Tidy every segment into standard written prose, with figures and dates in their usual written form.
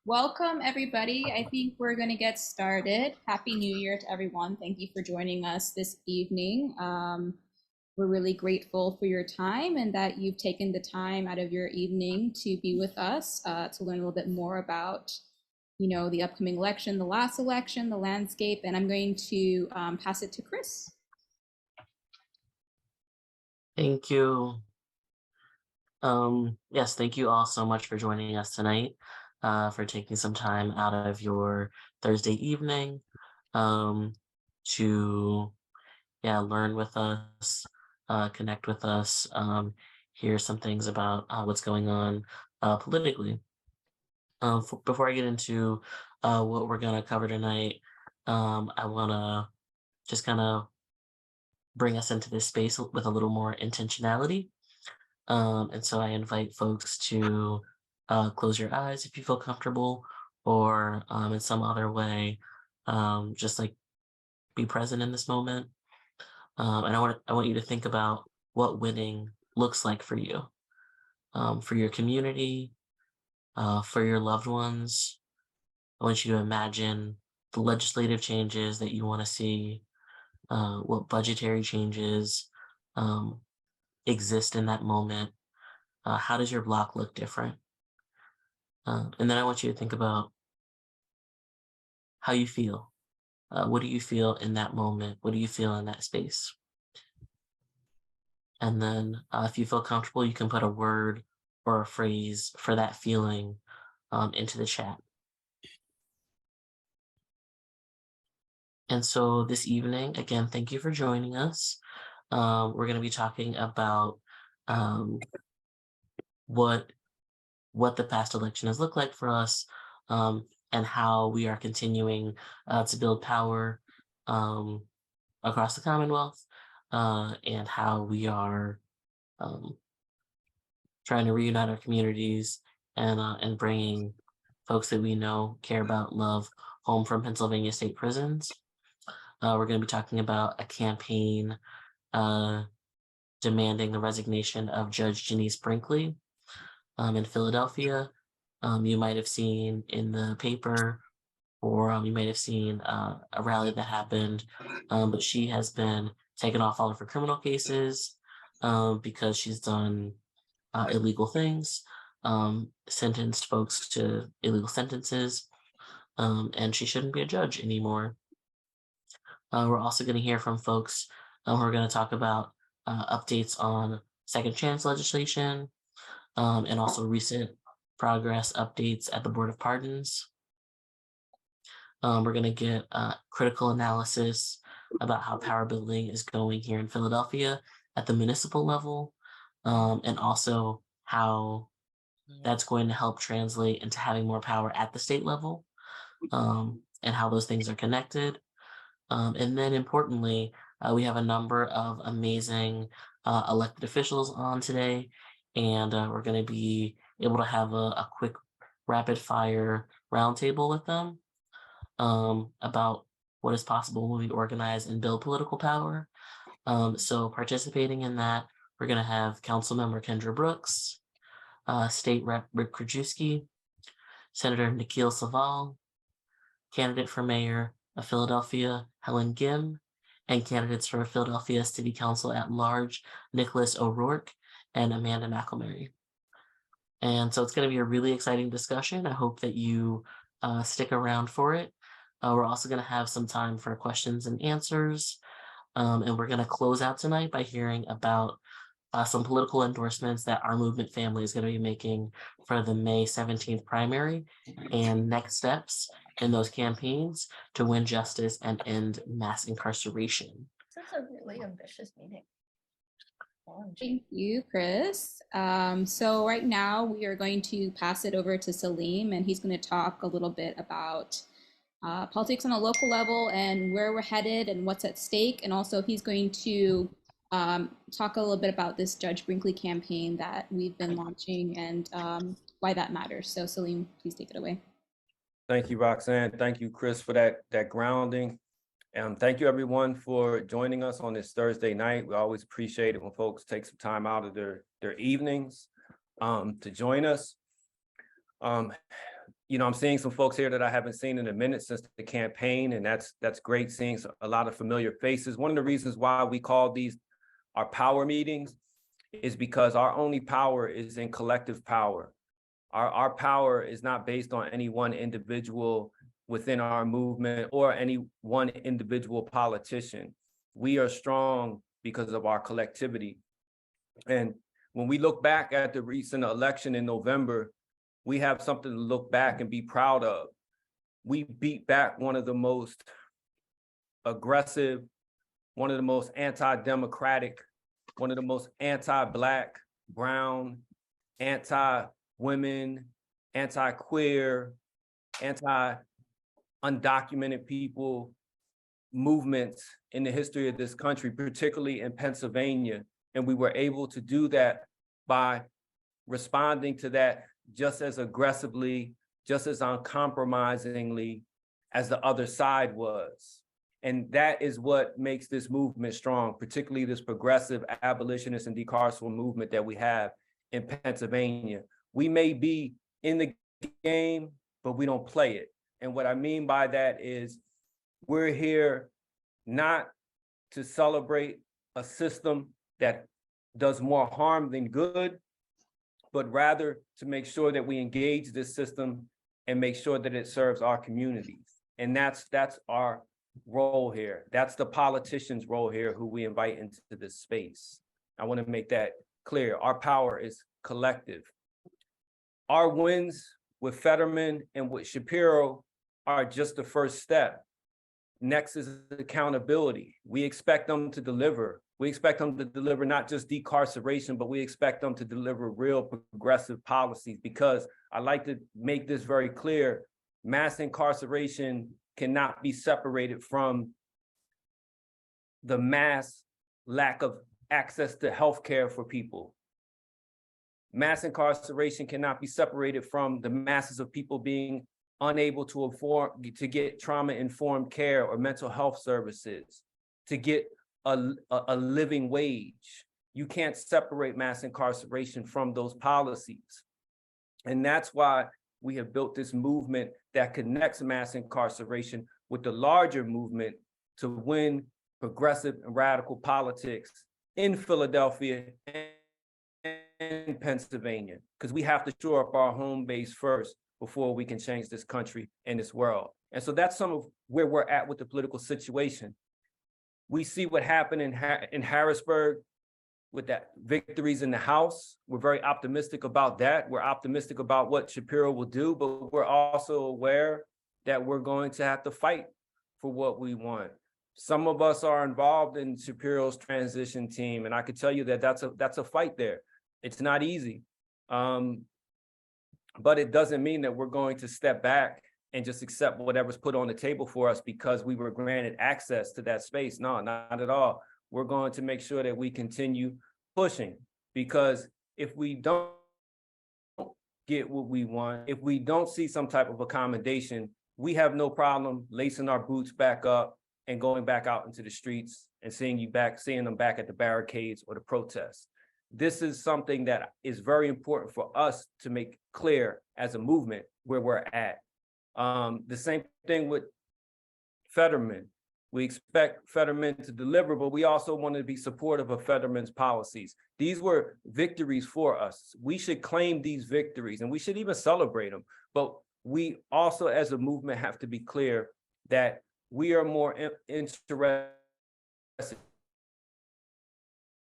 Welcome, everybody. I think we're going to get started. Happy New Year to everyone. Thank you for joining us this evening. We're really grateful for your time and that you've taken the time out of your evening to be with us to learn a little bit more about, the upcoming election, the last election, the landscape. And I'm going to pass it to Chris. Thank you. Yes, thank you all so much for joining us tonight, for taking some time out of your Thursday evening, to, learn with us, connect with us, hear some things about what's going on politically. Before I get into what we're going to cover tonight, I want to just kind of bring us into this space with a little more intentionality. And so I invite folks to close your eyes if you feel comfortable, or in some other way, just like be present in this moment. And I want you to think about what winning looks like for your community, for your loved ones. I want you to imagine the legislative changes that you want to see, what budgetary changes um, exist in that moment. How does your block look different? And then I want you to think about how you feel. What do you feel in that moment? What do you feel in that space? And then if you feel comfortable, you can put a word or a phrase for that feeling into the chat. And so this evening, again, thank you for joining us. We're going to be talking about um, what the past election has looked like for us, and how we are continuing to build power um, across the Commonwealth, and how we are um, trying to reunite our communities and bringing folks that we know, care about, love home from Pennsylvania state prisons. We're going to be talking about a campaign uh, demanding the resignation of Judge Janice Brinkley in Philadelphia. You might have seen in the paper, or you might have seen a rally that happened, but she has been taken off all of her criminal cases because she's done illegal things, sentenced folks to illegal sentences, and she shouldn't be a judge anymore. We're also going to hear from folks who are going to talk about updates on second chance legislation, and also recent progress updates at the Board of Pardons. We're going to get critical analysis about how power building is going here in Philadelphia at the municipal level, and also how that's going to help translate into having more power at the state level, and how those things are connected. And then importantly, we have a number of amazing elected officials on today, and we're going to be able to have a quick rapid fire roundtable with them about what is possible when we organize and build political power. So participating in that, we're going to have Council Member Kendra Brooks, State Rep Rick Krajewksi, Senator Nikil Saval, candidate for mayor of Philadelphia, Helen Gym, and candidates for Philadelphia City Council at large, Nicolas O'Rourke and Amanda McIllmurray. And so it's going to be a really exciting discussion. I hope that you stick around for it. We're also going to have some time for questions and answers. And we're going to close out tonight by hearing about some political endorsements that our movement family is going to be making for the May 17th primary and next steps in those campaigns to win justice and end mass incarceration. This is a really ambitious meeting. Thank you, Chris. So right now we are going to pass it over to Salim, and he's going to talk a little bit about politics on a local level and where we're headed and what's at stake. And also he's going to talk a little bit about this Judge Brinkley campaign that we've been launching and why that matters. So Salim, please take it away. Thank you, Roxanne. Thank you, Chris, for that grounding. And thank you, everyone, for joining us on this Thursday night. We always appreciate it when folks take some time out of their evenings to join us. I'm seeing some folks here that I haven't seen in a minute since the campaign, and that's great seeing a lot of familiar faces. One of the reasons why we call these our power meetings is because our only power is in collective power. Our power is not based on any one individual within our movement or any one individual politician. We are strong because of our collectivity. And when we look back at the recent election in November, we have something to look back and be proud of. We beat back one of the most aggressive, one of the most anti-democratic, one of the most anti-Black, brown, anti-women, anti-queer, anti-undocumented people movements in the history of this country, particularly in Pennsylvania. And we were able to do that by responding to that just as aggressively, just as uncompromisingly as the other side was. And that is what makes this movement strong, particularly this progressive abolitionist and decarceral movement that we have in Pennsylvania. We may be in the game, but we don't play it. And what I mean by that is we're here not to celebrate a system that does more harm than good, but rather to make sure that we engage this system and make sure that it serves our communities. And that's our role here. That's the politician's role here who we invite into this space. I want to make that clear. Our power is collective. Our wins with Fetterman and with Shapiro are just the first step. Next is accountability. We expect them to deliver. We expect them to deliver not just decarceration, but we expect them to deliver real progressive policies, because I like to make this very clear. Mass incarceration cannot be separated from the mass lack of access to healthcare for people. Mass incarceration cannot be separated from the masses of people being unable to get trauma-informed care or mental health services, to get a living wage. You can't separate mass incarceration from those policies. And that's why we have built this movement that connects mass incarceration with the larger movement to win progressive and radical politics in Philadelphia and Pennsylvania, because we have to shore up our home base first before we can change this country and this world. And so that's some of where we're at with the political situation. We see what happened in Harrisburg with that victories in the House. We're very optimistic about that. We're optimistic about what Shapiro will do, but we're also aware that we're going to have to fight for what we want. Some of us are involved in Shapiro's transition team, and I could tell you that that's a fight there. It's not easy, but it doesn't mean that we're going to step back and just accept whatever's put on the table for us because we were granted access to that space. No, not at all. We're going to make sure that we continue pushing, because if we don't get what we want, if we don't see some type of accommodation, we have no problem lacing our boots back up and going back out into the streets and seeing them back at the barricades or the protests. This is something that is very important for us to make clear as a movement where we're at. The same thing with Fetterman. We expect Fetterman to deliver, but we also want to be supportive of Fetterman's policies. These were victories for us. We should claim these victories and we should even celebrate them. But we also, as a movement, have to be clear that we are more interested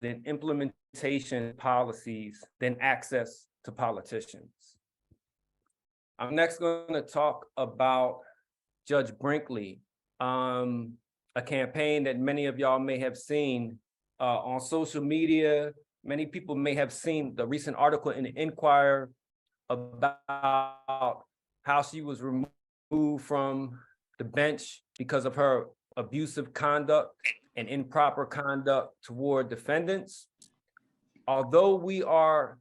in implementation policies than access to politicians. I'm next going to talk about Judge Brinkley, a campaign that many of y'all may have seen on social media. Many people may have seen the recent article in the Inquirer about how she was removed from the bench because of her abusive conduct and improper conduct toward defendants. Although we are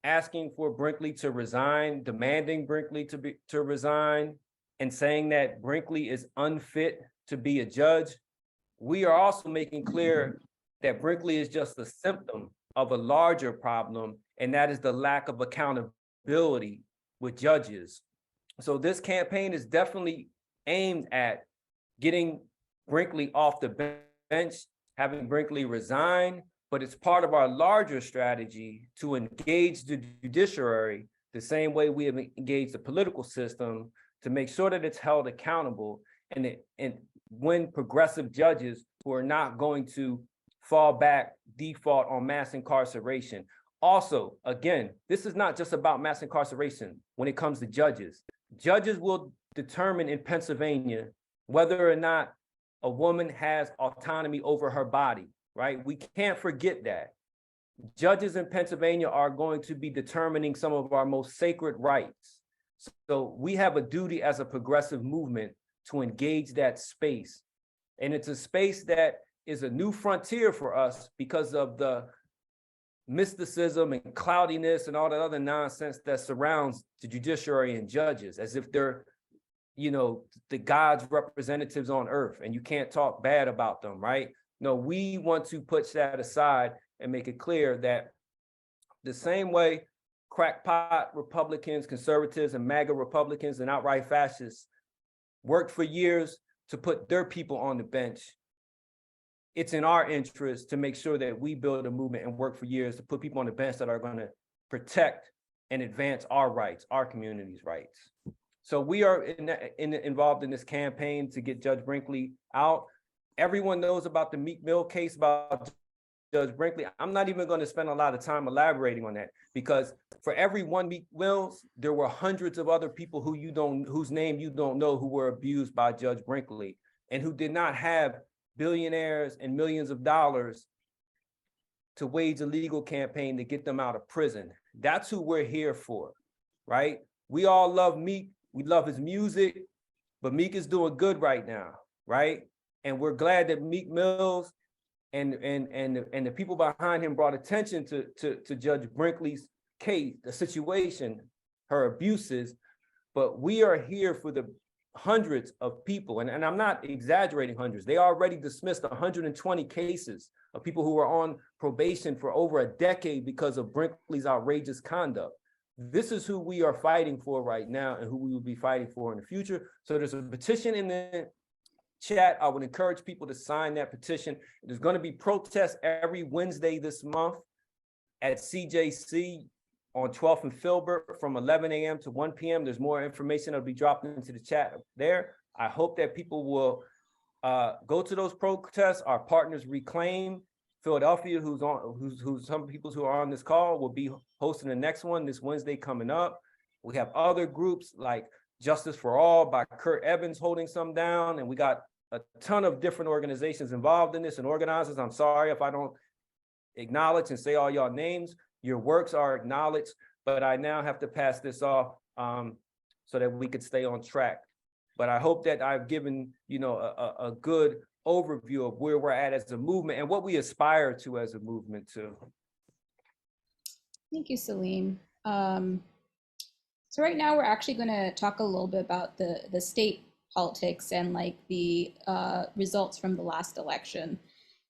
asking for Brinkley to resign, demanding Brinkley to resign, and saying that Brinkley is unfit to be a judge, we are also making clear that Brinkley is just a symptom of a larger problem, and that is the lack of accountability with judges. So this campaign is definitely aimed at getting Brinkley off the bench, having Brinkley resign, but it's part of our larger strategy to engage the judiciary the same way we have engaged the political system to make sure that it's held accountable and when progressive judges who are not going to fall back, default on mass incarceration. Also, again, this is not just about mass incarceration when it comes to judges. Judges will determine in Pennsylvania whether or not a woman has autonomy over her body, right? We can't forget that. Judges in Pennsylvania are going to be determining some of our most sacred rights. So we have a duty as a progressive movement to engage that space. And it's a space that is a new frontier for us because of the mysticism and cloudiness and all that other nonsense that surrounds the judiciary and judges, as if they're, you know, the God's representatives on earth and you can't talk bad about them, right? No, we want to put that aside and make it clear that the same way crackpot Republicans, conservatives, and MAGA Republicans and outright fascists worked for years to put their people on the bench, it's in our interest to make sure that we build a movement and work for years to put people on the bench that are going to protect and advance our rights, our community's rights. So we are involved in this campaign to get Judge Brinkley out. Everyone knows about the Meek Mill case about Judge Brinkley. I'm not even going to spend a lot of time elaborating on that because for every one Meek Mills, there were hundreds of other people whose name you don't know who were abused by Judge Brinkley and who did not have billionaires and millions of dollars to wage a legal campaign to get them out of prison. That's who we're here for, right? We all love Meek. We love his music, but Meek is doing good right now, right? And we're glad that Meek Mills and the people behind him brought attention to Judge Brinkley's case, the situation, her abuses, but we are here for the hundreds of people, and I'm not exaggerating hundreds. They already dismissed 120 cases of people who were on probation for over a decade because of Brinkley's outrageous conduct. This is who we are fighting for right now and who we will be fighting for in the future. So there's a petition in the chat. I would encourage people to sign that petition. There's going to be protests every Wednesday this month at CJC on 12th and Filbert from 11 a.m. to 1 p.m. There's more information that'll be dropped into the chat there. I hope that people will go to those protests. Our partners Reclaim Philadelphia, who's some people who are on this call, will be hosting the next one this Wednesday coming up. We have other groups like Justice for All by Kurt Evans holding some down, and we got a ton of different organizations involved in this and organizers. I'm sorry if I don't acknowledge and say all y'all names. Your works are acknowledged, but I now have to pass this off so that we could stay on track. But I hope that I've given a good overview of where we're at as a movement and what we aspire to as a movement too. Thank you, Salim. So right now we're actually going to talk a little bit about the state politics and like the results from the last election.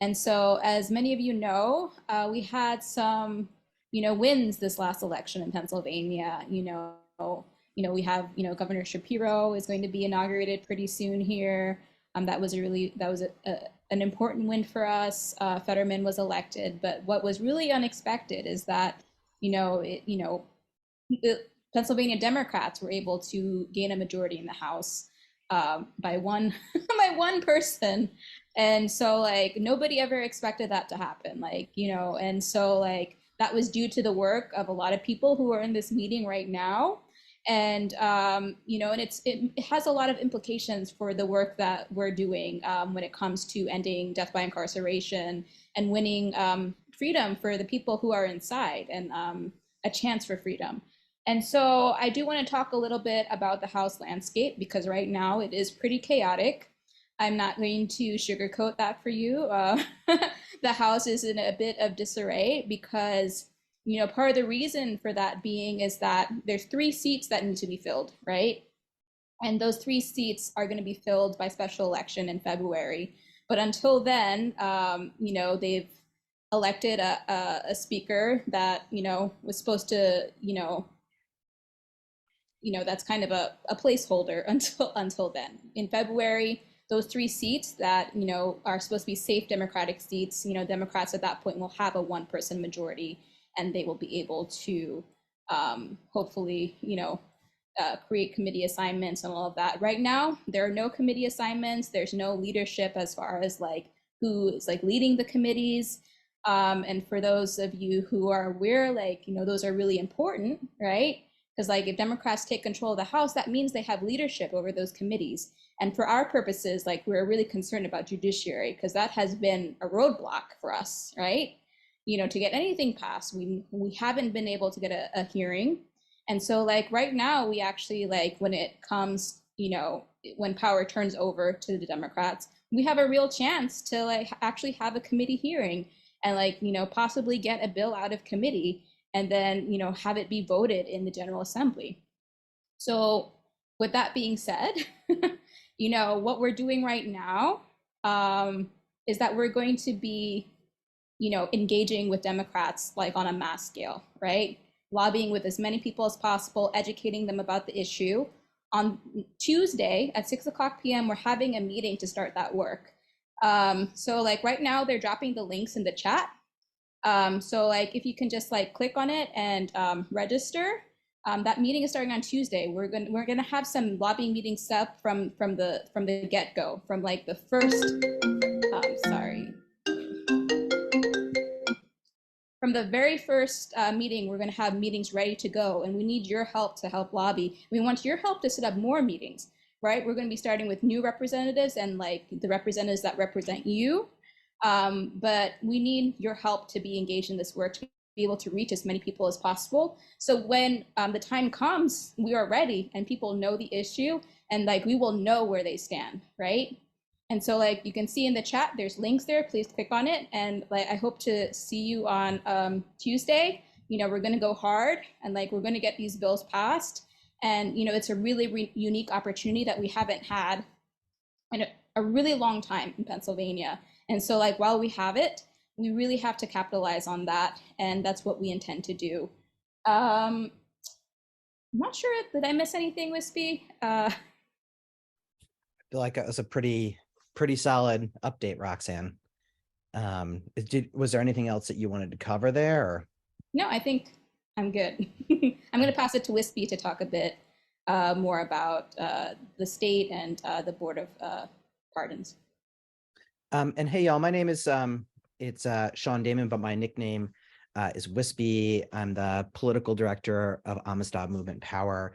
And so, as many of you know, we had some wins this last election in Pennsylvania. We have Governor Shapiro is going to be inaugurated pretty soon here. That was an important win for us. Fetterman was elected, but what was really unexpected is that the Pennsylvania Democrats were able to gain a majority in the House by one by one person, and so like nobody ever expected that to happen. And so like that was due to the work of a lot of people who are in this meeting right now. And, and it has a lot of implications for the work that we're doing when it comes to ending death by incarceration and winning freedom for the people who are inside and a chance for freedom. And so I do want to talk a little bit about the House landscape because right now it is pretty chaotic. I'm not going to sugarcoat that for you. The House is in a bit of disarray because part of the reason for that being is that there's 3 seats that need to be filled, right? And those 3 seats are going to be filled by special election in February. But until then, they've elected a speaker that, was supposed to, that's kind of a placeholder until then. In February, those 3 seats that, are supposed to be safe Democratic seats, Democrats at that point will have a 1-person majority, and they will be able to hopefully, create committee assignments and all of that. Right now, there are no committee assignments. There's no leadership as far as like who is like leading the committees. And for those of you who are aware, like, those are really important, right? Because like if Democrats take control of the House, that means they have leadership over those committees. And for our purposes, like we're really concerned about judiciary because that has been a roadblock for us, right? To get anything passed, we haven't been able to get a hearing. And so like right now, we actually like when it comes, when power turns over to the Democrats, we have a real chance to like actually have a committee hearing and like, possibly get a bill out of committee and then, have it be voted in the General Assembly. So with that being said, what we're doing right now is that we're going to be, engaging with Democrats like on a mass scale, right? Lobbying with as many people as possible, educating them about the issue. On Tuesday at 6:00 p.m., we're having a meeting to start that work. So like right now they're dropping the links in the chat. So like if you can just like click on it and register. That meeting is starting on Tuesday. We're gonna have some lobbying meetings set up from the get-go, from like the first from the very first meeting. We're gonna have meetings ready to go, and we need your help to help lobby. We want your help to set up more meetings, right? We're gonna be starting with new representatives and like the representatives that represent you. But we need your help to be engaged in this work, to be able to reach as many people as possible. So when the time comes, we are ready and people know the issue and like we will know where they stand, right? And so like you can see in the chat, there's links there, please click on it. And like, I hope to see you on Tuesday. We're gonna go hard and like, we're gonna get these bills passed. And it's a really unique opportunity that we haven't had in a really long time in Pennsylvania. And so like, while we have it, we really have to capitalize on that. And that's what we intend to do. I'm not sure, did I miss anything, Wispy? I feel like it was a pretty solid update, Roxanne. Was there anything else that you wanted to cover there? Or? No, I think I'm good. I'm going to pass it to Wispy to talk a bit more about the state and the Board of Pardons. And hey, y'all, my name is it's Sean Damon, but my nickname is Wispy. I'm the political director of Amistad Movement Power.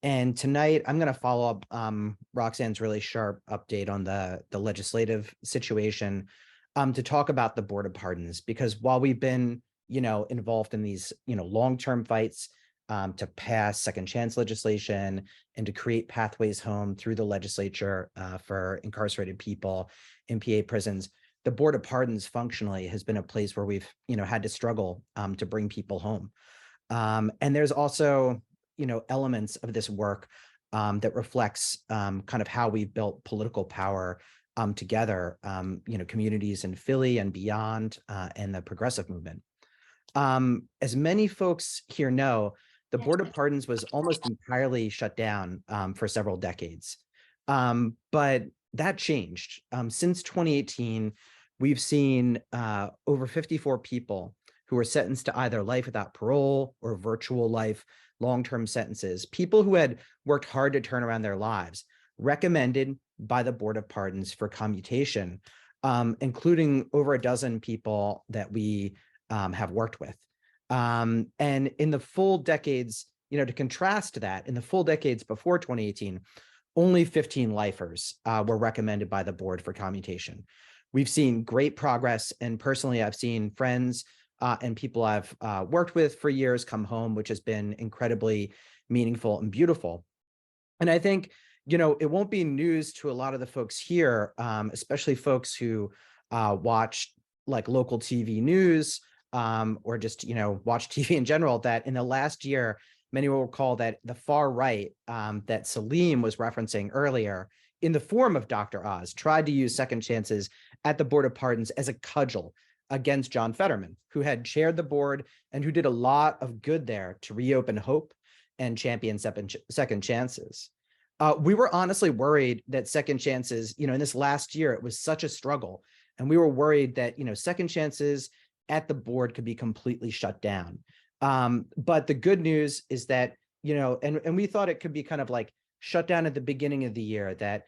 And tonight I'm going to follow up Roxanne's really sharp update on the legislative situation to talk about the Board of Pardons, because while we've been, involved in these, long-term fights to pass second chance legislation and to create pathways home through the legislature for incarcerated people in PA prisons, the Board of Pardons functionally has been a place where we've, had to struggle to bring people home. And there's also, elements of this work that reflects kind of how we've built political power together, communities in Philly and beyond, and the progressive movement. As many folks here know, the Board of Pardons was almost entirely shut down for several decades. But that changed. Since 2018, we've seen over 54 people who were sentenced to either life without parole or virtual life long-term sentences, people who had worked hard to turn around their lives, recommended by the Board of Pardons for commutation, including over a dozen people that we have worked with. And in the full decades, to contrast that, in the full decades before 2018, only 15 lifers were recommended by the board for commutation. We've seen great progress, and personally, I've seen friends and people I've worked with for years come home, which has been incredibly meaningful and beautiful. And I think, it won't be news to a lot of the folks here, especially folks who watch like local TV news or just, watch TV in general, that in the last year, many will recall that the far right that Salim was referencing earlier, in the form of Dr. Oz, tried to use second chances at the Board of Pardons as a cudgel against John Fetterman, who had chaired the board and who did a lot of good there to reopen hope and champion second chances. We were honestly worried that second chances, in this last year, it was such a struggle. And we were worried that, second chances at the board could be completely shut down. But the good news is that, and we thought it could be kind of like shut down at the beginning of the year, that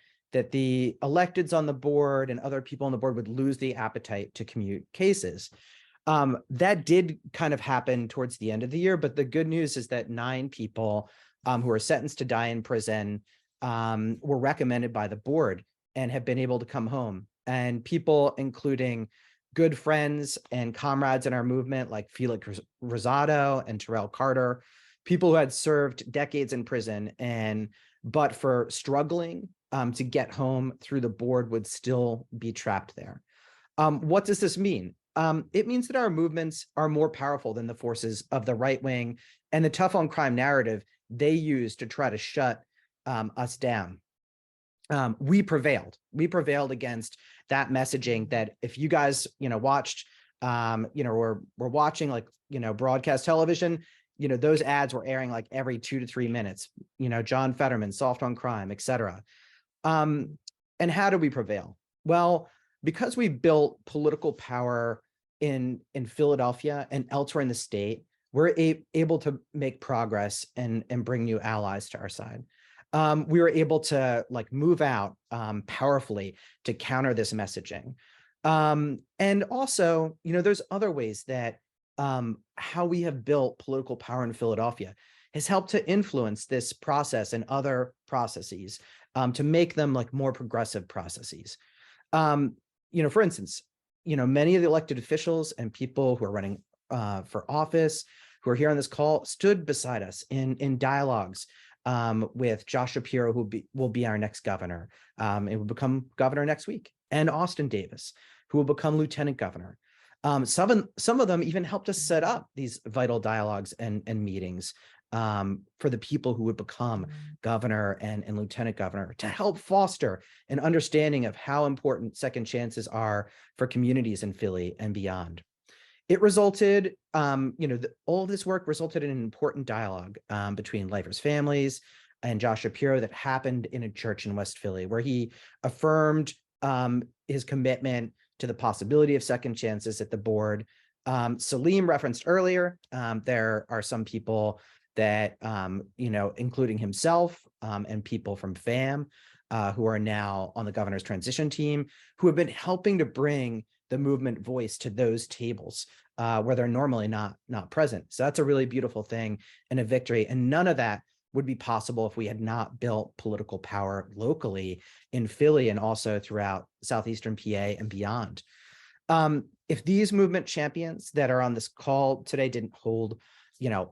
the electeds on the board and other people on the board would lose the appetite to commute cases. That did kind of happen towards the end of the year, but the good news is that 9 people who were sentenced to die in prison were recommended by the board and have been able to come home. And people, including good friends and comrades in our movement, like Felix Rosado and Terrell Carter, people who had served decades in prison but for struggling to get home through the board would still be trapped there. What does this mean? It means that our movements are more powerful than the forces of the right wing and the tough on crime narrative they use to try to shut us down. We prevailed. We prevailed against that messaging that if you guys, watched, we're watching like, broadcast television, those ads were airing like every 2 to 3 minutes, John Fetterman, soft on crime, etc. And how do we prevail? Well, because we built political power in Philadelphia and elsewhere in the state, we're able to make progress and bring new allies to our side. We were able to move out powerfully to counter this messaging. And also, there's other ways that how we have built political power in Philadelphia has helped to influence this process and other processes to make them more progressive processes. For instance, many of the elected officials and people who are running for office, who are here on this call, stood beside us in dialogues with Josh Shapiro, who will be our next governor. It will become governor next week, and Austin Davis, who will become lieutenant governor. Some of them even helped us set up these vital dialogues and meetings for the people who would become governor and lieutenant governor, to help foster an understanding of how important second chances are for communities in Philly and beyond. It resulted, all of this work resulted in an important dialogue between lifers' families and Josh Shapiro that happened in a church in West Philly, where he affirmed his commitment to the possibility of second chances at the board. Salim referenced earlier, there are some people that, including himself and people from FAM who are now on the governor's transition team, who have been helping to bring the movement voice to those tables where they're normally not present. So that's a really beautiful thing and a victory. And none of that would be possible if we had not built political power locally in Philly and also throughout Southeastern PA and beyond. If these movement champions that are on this call today didn't hold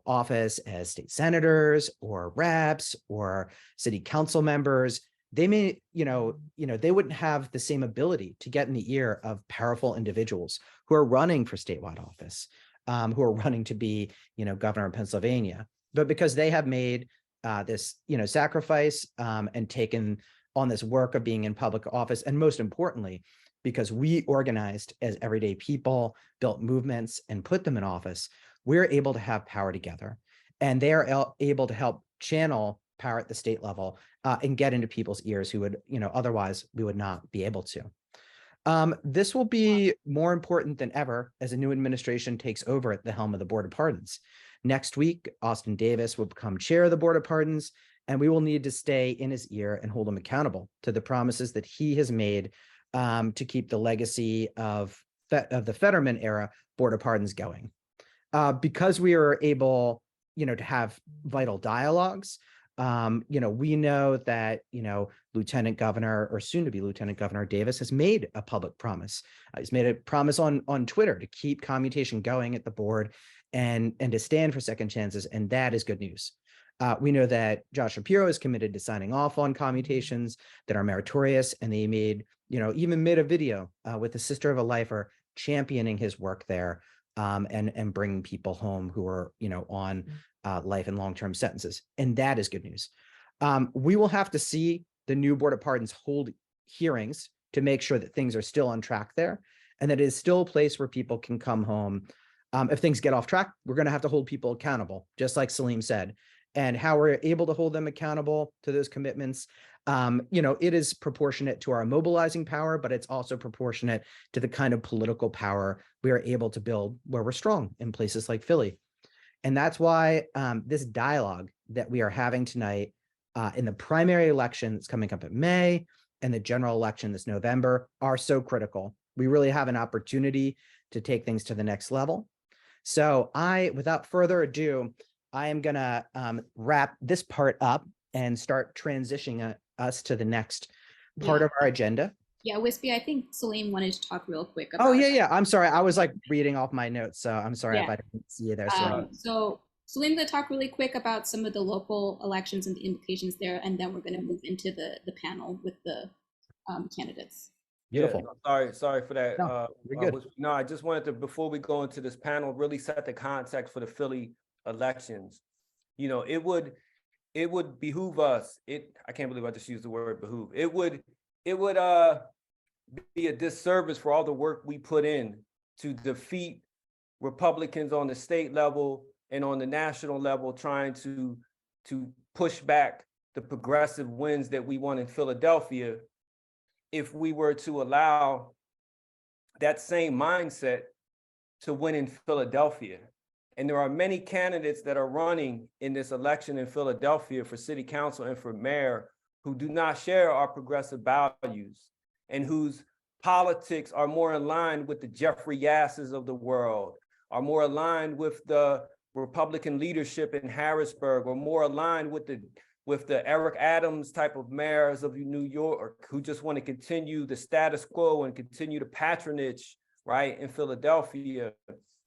office as state senators or reps or city council members, they may, they wouldn't have the same ability to get in the ear of powerful individuals who are running for statewide office, who are running to be, governor of Pennsylvania. But because they have made this, sacrifice and taken on this work of being in public office, and most importantly, because we organized as everyday people, built movements and put them in office, we're able to have power together. And they are able to help channel power at the state level and get into people's ears who would, otherwise we would not be able to. This will be more important than ever as a new administration takes over at the helm of the Board of Pardons. Next week, Austin Davis will become chair of the Board of Pardons, and we will need to stay in his ear and hold him accountable to the promises that he has made to keep the legacy of the Fetterman era Board of Pardons going. Because we are able, to have vital dialogues, we know that, Lieutenant Governor, or soon to be Lieutenant Governor Davis, has made a public promise. He's made a promise on Twitter to keep commutation going at the board and to stand for second chances. And that is good news. We know that Josh Shapiro is committed to signing off on commutations that are meritorious. And they made, even made a video with the sister of a lifer championing his work there and bringing people home who are, on life and long-term sentences. And that is good news. We will have to see the new Board of Pardons hold hearings to make sure that things are still on track there and that it is still a place where people can come home. If things get off track, we're going to have to hold people accountable, just like Salim said. and how we're able to hold them accountable to those commitments. It is proportionate to our mobilizing power, but it's also proportionate to the kind of political power we are able to build where we're strong in places like Philly. And that's why this dialogue that we are having tonight in the primary election that's coming up in May and the general election this November are so critical. We really have an opportunity to take things to the next level. So without further ado, I am gonna wrap this part up and start transitioning us to the next part of our agenda. Yeah, Wispy, I think Salim wanted to talk real quick about. Oh, yeah. I'm sorry. I was like reading off my notes, so I'm sorry if I didn't see you there. So Salim's gonna talk really quick about some of the local elections and the implications there, and then we're gonna move into the panel with the candidates. Beautiful. Yeah, sorry for that. No, you're good. I just wanted to, before we go into this panel, really set the context for the Philly elections. It would behoove us. I can't believe I just used the word behoove. It would be a disservice for all the work we put in to defeat Republicans on the state level and on the national level, trying to push back the progressive wins that we won in Philadelphia, if we were to allow that same mindset to win in Philadelphia. And there are many candidates that are running in this election in Philadelphia for city council and for mayor who do not share our progressive values and whose politics are more in line with the Jeffrey Yasses of the world, are more aligned with the Republican leadership in Harrisburg, or more aligned with the Eric Adams type of mayors of New York who just want to continue the status quo and continue the patronage, right, in Philadelphia.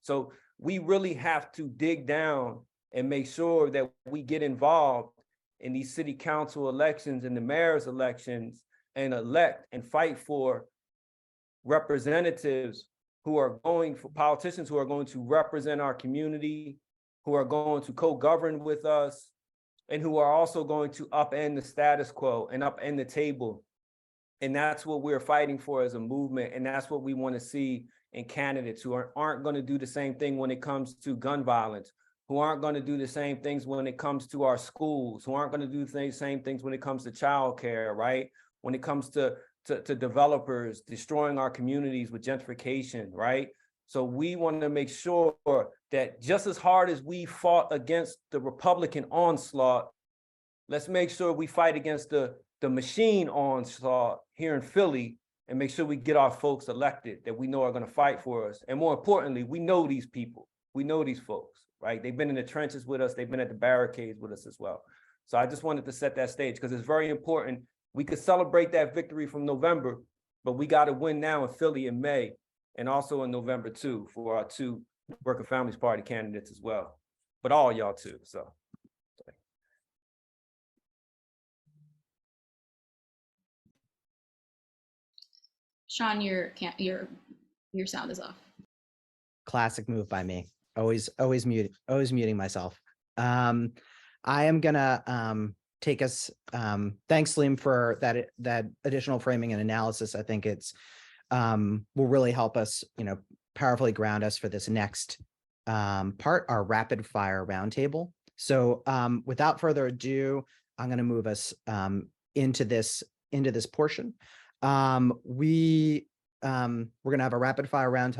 So we really have to dig down and make sure that we get involved in these city council elections and the mayor's elections and elect and fight for representatives politicians who are going to represent our community, who are going to co-govern with us, and who are also going to upend the status quo and upend the table. And that's what we're fighting for as a movement. And that's what we want to see in candidates who aren't going to do the same thing when it comes to gun violence, who aren't going to do the same things when it comes to our schools, who aren't going to do the same things when it comes to childcare, right? When it comes to developers destroying our communities with gentrification, right? So we want to make sure that just as hard as we fought against the Republican onslaught, let's make sure we fight against the machine onslaught here in Philly and make sure we get our folks elected that we know are going to fight for us. And more importantly, we know these people. We know these folks, right? They've been in the trenches with us. They've been at the barricades with us as well. So I just wanted to set that stage because it's very important. We could celebrate that victory from November, but we got to win now in Philly in May and also in November too for our two Working Families Party candidates as well, but all y'all too. So. Sean, your sound is off. Classic move by me. Always muting myself. I am gonna take us. Thanks, Liam, for that additional framing and analysis. I think it's will really help us, powerfully ground us for this next part, our rapid fire roundtable. So without further ado, I'm going to move us into this portion. We're going to have a rapid fire round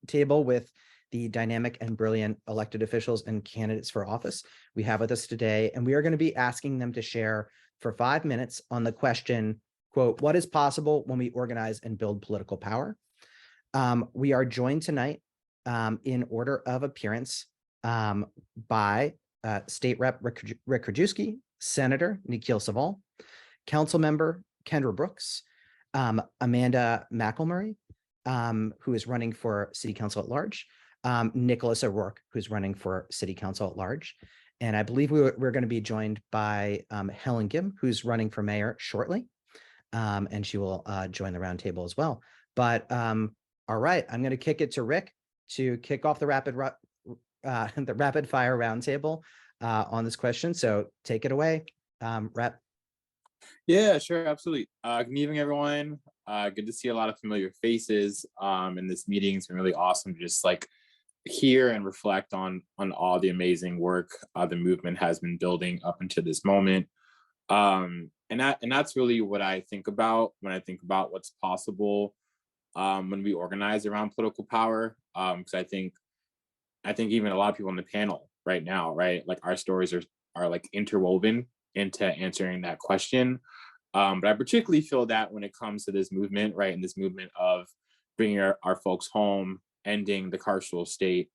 table with the dynamic and brilliant elected officials and candidates for office we have with us today. And we are going to be asking them to share for 5 minutes on the question, quote, what is possible when we organize and build political power? We are joined tonight in order of appearance by State Rep Rick Krajewski, Senator Nikil Saval, Council Member Kendra Brooks, Amanda McIllmurray, who is running for City Council at Large, Nicolas O'Rourke, who's running for City Council at Large. And I believe we're going to be joined by Helen Gym, who's running for mayor shortly. And she will join the roundtable as well. But all right, I'm going to kick it to Rick to kick off the rapid fire roundtable on this question. So take it away, Rep. Yeah, sure, absolutely. Good evening, everyone. Good to see a lot of familiar faces in this meeting. It's been really awesome to just hear and reflect on all the amazing work the movement has been building up until this moment. And that's really what I think about when I think about what's possible when we organize around political power. Because I think even a lot of people on the panel right now, right, like our stories are like interwoven into answering that question. But I particularly feel that when it comes to this movement, right, and this movement of bringing our folks home, ending the carceral state.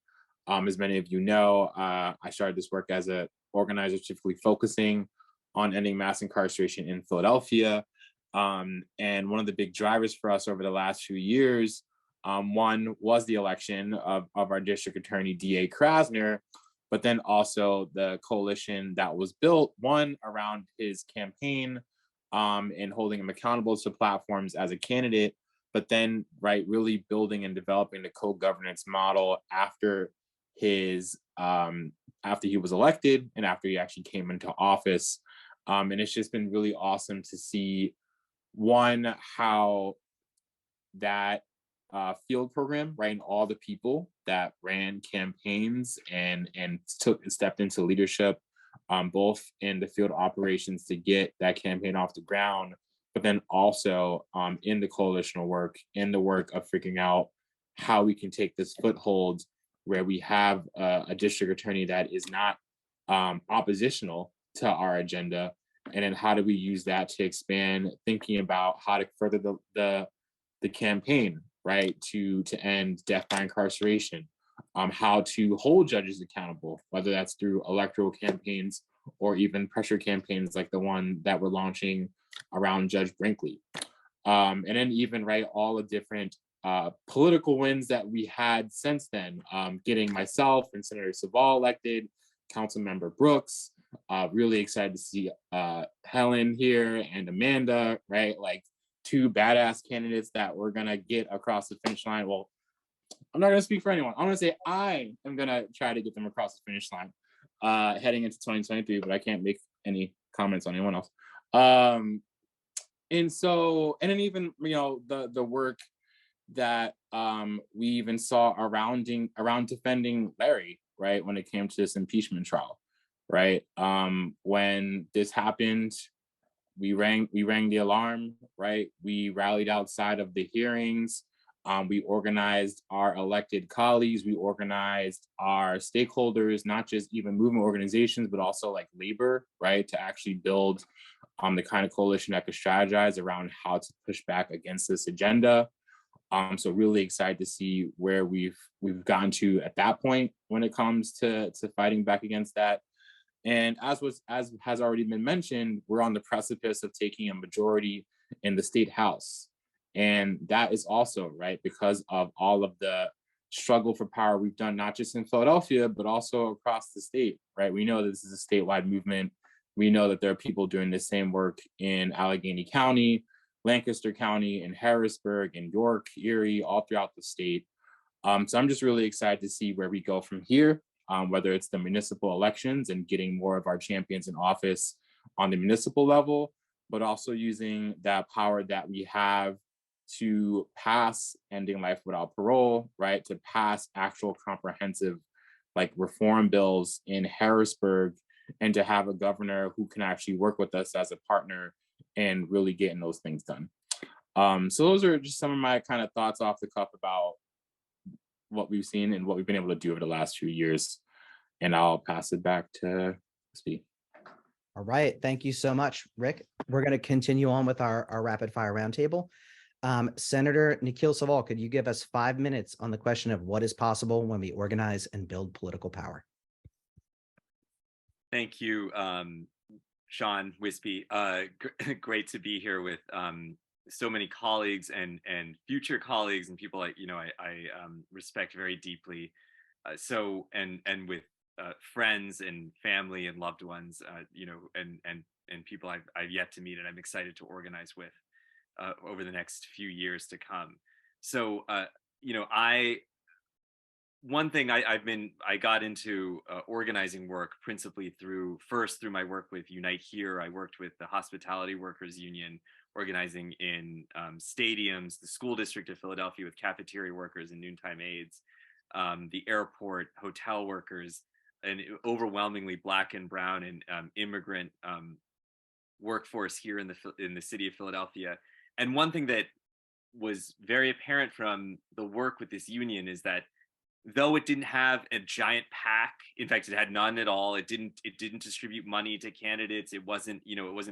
As many of you know, I started this work as an organizer, specifically focusing on ending mass incarceration in Philadelphia. And one of the big drivers for us over the last few years, one was the election of our district attorney, D.A. Krasner, but then also the coalition that was built, one around his campaign and holding him accountable to platforms as a candidate, but then, right, really building and developing the co-governance model after his after he was elected and after he actually came into office. And it's just been really awesome to see, one, how that field program, right, and all the people that ran campaigns and stepped into leadership, both in the field operations to get that campaign off the ground, but then also in the coalitional work, in the work of figuring out how we can take this foothold where we have a district attorney that is not oppositional to our agenda, and then how do we use that to expand thinking about how to further the campaign, right, to end death by incarceration, how to hold judges accountable, whether that's through electoral campaigns or even pressure campaigns like the one that we're launching around Judge Brinkley. And then even, right, all the different political wins that we had since then, getting myself and Senator Saval elected, Council Member Brooks, really excited to see Helen here and Amanda, right? Like two badass candidates that we're gonna get across the finish line. Well, I'm not gonna speak for anyone. I'm gonna say I am gonna try to get them across the finish line heading into 2023, but I can't make any comments on anyone else. And then even, you know, the work that we even saw around defending Larry, right, when it came to this impeachment trial, right? When this happened, we rang the alarm, right? We rallied outside of the hearings. We organized our elected colleagues. We organized our stakeholders, not just even movement organizations, but also like labor, right? To actually build the kind of coalition that could strategize around how to push back against this agenda. So really excited to see where we've gotten to at that point when it comes to fighting back against that. And as has already been mentioned, we're on the precipice of taking a majority in the state house. And that is also, right, because of all of the struggle for power we've done, not just in Philadelphia, but also across the state, right? We know that this is a statewide movement. We know that there are people doing the same work in Allegheny County, Lancaster County, and Harrisburg, and York, Erie, all throughout the state. So I'm just really excited to see where we go from here, whether it's the municipal elections and getting more of our champions in office on the municipal level, but also using that power that we have to pass ending life without parole, right? To pass actual comprehensive like reform bills in Harrisburg, and to have a governor who can actually work with us as a partner and really getting those things done. So those are just some of my kind of thoughts off the cuff about what we've seen and what we've been able to do over the last few years. And I'll pass it back to Steve. All right. Thank you so much, Rick. We're going to continue on with our rapid fire roundtable. Senator Nikil Saval, could you give us 5 minutes on the question of what is possible when we organize and build political power? Thank you, Sean Wispy. Great to be here with so many colleagues and future colleagues and people I respect very deeply. And with friends and family and loved ones, and people I've yet to meet and I'm excited to organize with over the next few years to come. So one thing I got into organizing work principally through my work with Unite Here. I worked with the Hospitality Workers Union, organizing in stadiums, the school district of Philadelphia with cafeteria workers and noontime aides. the airport, hotel workers, and overwhelmingly Black and brown and immigrant workforce here in the city of Philadelphia. And one thing that was very apparent from the work with this union is that though it didn't have a giant PAC, in fact, it had none at all. It didn't distribute money to candidates. It wasn't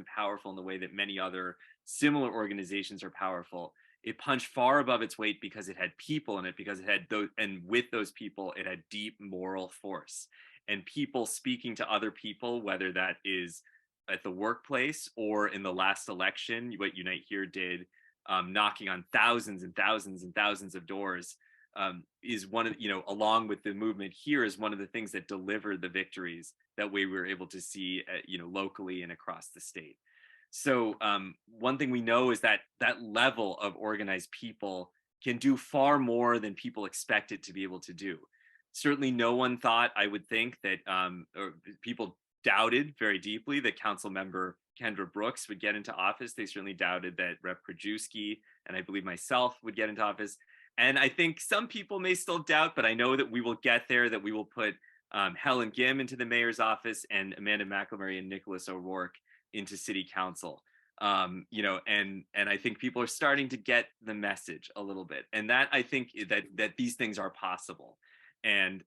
powerful in the way that many other similar organizations are powerful. It punched far above its weight because it had people in it, because it had those, and with those people, it had deep moral force. And people speaking to other people, whether that is at the workplace or in the last election, what Unite Here did, knocking on thousands and thousands and thousands of doors, is one of, along with the movement here, is one of the things that delivered the victories that we were able to see, locally and across the state. So one thing we know is that that level of organized people can do far more than people expect it to be able to do. Certainly no one thought, I would think, that or people doubted very deeply that Council Member Kendra Brooks would get into office. They certainly doubted that Rep. Krajewski and I believe myself would get into office. And I think some people may still doubt, but I know that we will get there, that we will put Helen Gym into the mayor's office and Amanda McIllmurray and Nicolas O'Rourke into city council. And I think people are starting to get the message a little bit. And that, I think, that these things are possible. And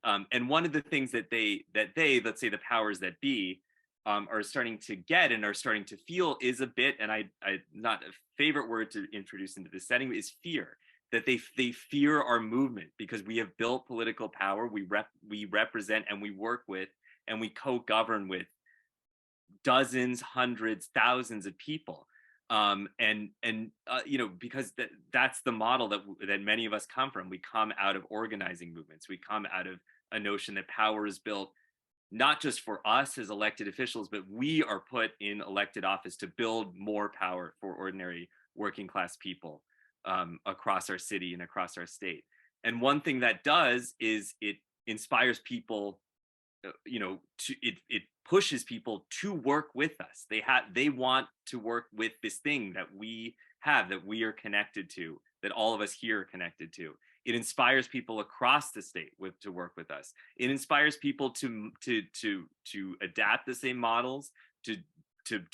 one of the things that they, let's say the powers that be, are starting to get and are starting to feel is a bit, and I not a favorite word to introduce into this setting, is fear. That they fear our movement because we have built political power. We represent and we work with and we co-govern with dozens, hundreds, thousands of people. Because that's the model that many of us come from. We come out of organizing movements. We come out of a notion that power is built not just for us as elected officials, but we are put in elected office to build more power for ordinary working class people across our city and across our state. And one thing that does is it inspires people, it pushes people to work with us. They want to work with this thing that we have, that we are connected to, that all of us here are connected to. It inspires people across the state to work with us. It inspires people to adapt the same models, to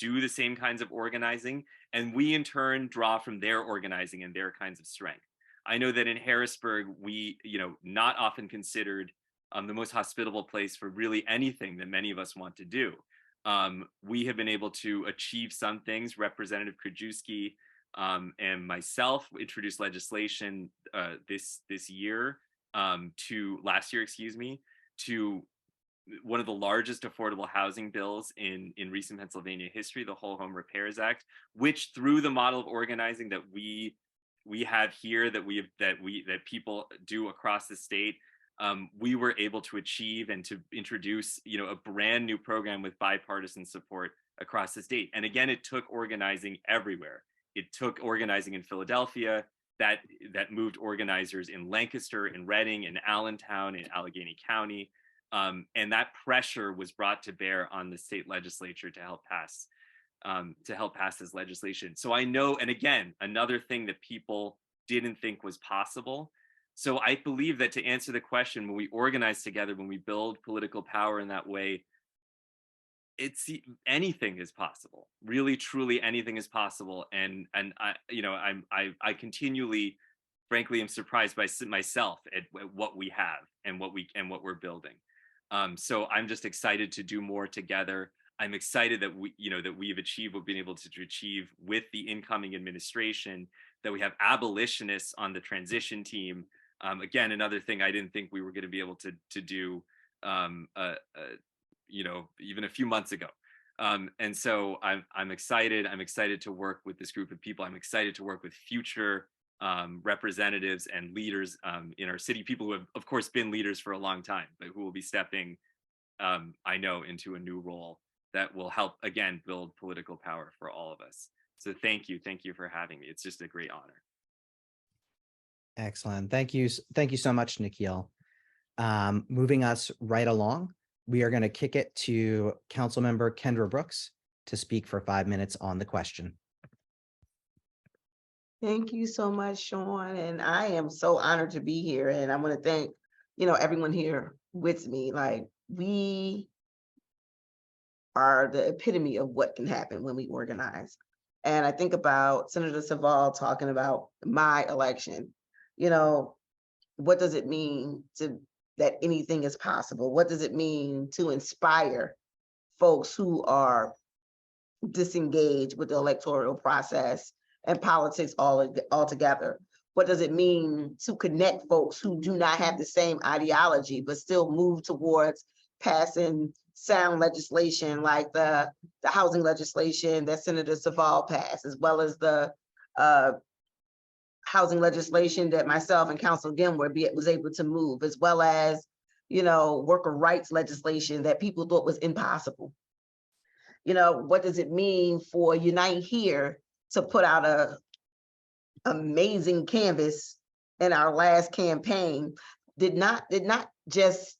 do the same kinds of organizing, and we in turn draw from their organizing and their kinds of strength. I know that in Harrisburg, we, not often considered the most hospitable place for really anything that many of us want to do. We have been able to achieve some things. Representative Krajewski and myself introduced legislation last year, to one of the largest affordable housing bills in recent Pennsylvania history, the Whole Home Repairs Act, which through the model of organizing that we have here, that people do across the state, we were able to achieve and to introduce, a brand new program with bipartisan support across the state. And again, it took organizing everywhere. It took organizing in Philadelphia, that moved organizers in Lancaster, in Reading, in Allentown, in Allegheny County. And that pressure was brought to bear on the state legislature to help pass this legislation. So I know, and again, another thing that people didn't think was possible. So I believe that to answer the question, when we organize together, when we build political power in that way, anything is possible. Really, truly, anything is possible. And I continually, frankly, am surprised by myself at what we have and what we're building. So I'm just excited to do more together. I'm excited that we've achieved what we've been able to achieve with the incoming administration, that we have abolitionists on the transition team. Again, another thing I didn't think we were going to be able to do, even a few months ago. And so I'm excited. I'm excited to work with this group of people. I'm excited to work with future representatives and leaders in our city, people who have, of course, been leaders for a long time, but who will be stepping, I know, into a new role that will help, again, build political power for all of us. So thank you for having me. It's just a great honor. Excellent. Thank you so much, Nikil. Moving us right along, we are going to kick it to Council Member Kendra Brooks to speak for 5 minutes on the question. Thank you so much, Sean. And I am so honored to be here. And I want to thank, everyone here with me, like we are the epitome of what can happen when we organize. And I think about Senator Saval talking about my election. What does it mean that anything is possible? What does it mean to inspire folks who are disengaged with the electoral process and politics altogether? What does it mean to connect folks who do not have the same ideology, but still move towards passing sound legislation like the housing legislation that Senator Saval passed, as well as the housing legislation that myself and Council Gym was able to move, as well as, worker rights legislation that people thought was impossible. What does it mean for Unite Here to put out a amazing canvas in our last campaign, did not just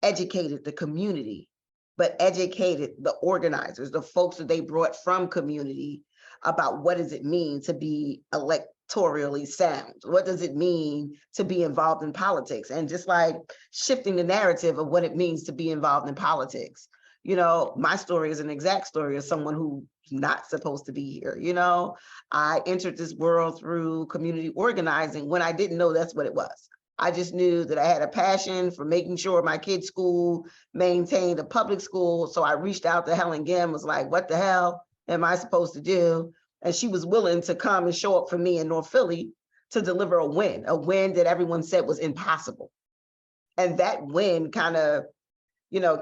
educated the community, but educated the organizers, the folks that they brought from community about what does it mean to be electorally sound? What does it mean to be involved in politics? And just like shifting the narrative of what it means to be involved in politics. My story is an exact story of someone who's not supposed to be here. I entered this world through community organizing when I didn't know that's what it was. I just knew that I had a passion for making sure my kids' school maintained a public school. So I reached out to Helen Gym, was like, what the hell am I supposed to do? And she was willing to come and show up for me in North Philly to deliver a win that everyone said was impossible. And that win kind of,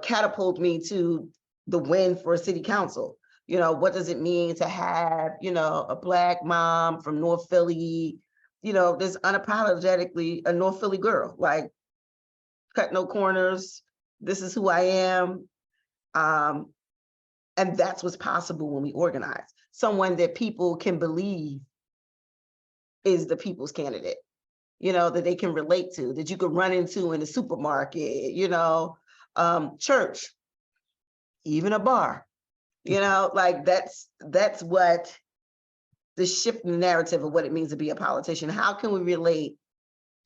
catapulted me to the win for city council. What does it mean to have, a Black mom from North Philly, this unapologetically a North Philly girl, like cut no corners. This is who I am. And that's what's possible when we organize. Someone that people can believe is the people's candidate, that they can relate to, that you could run into in the supermarket, church, even a bar, like that's what the shift in the narrative of what it means to be a politician. How can we relate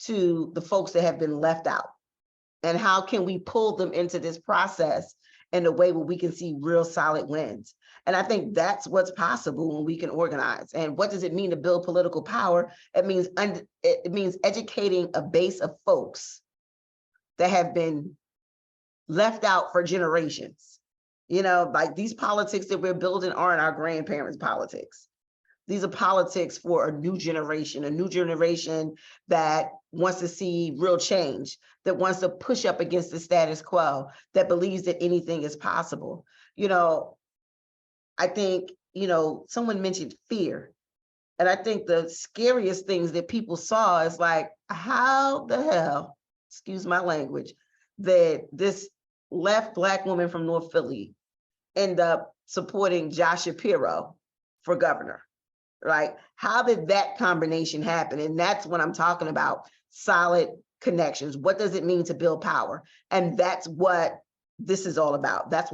to the folks that have been left out? And how can we pull them into this process in a way where we can see real solid wins? And I think that's what's possible when we can organize. And what does it mean to build political power? It means educating a base of folks that have been left out for generations. Like these politics that we're building aren't our grandparents' politics. These are politics for a new generation that wants to see real change, that wants to push up against the status quo, that believes that anything is possible. I think, someone mentioned fear. And I think the scariest things that people saw is like, how the hell, excuse my language, that this left Black woman from North Philly end up supporting Josh Shapiro for governor, right? How did that combination happen? And that's what I'm talking about, solid connections. What does it mean to build power? And that's what this is all about. That's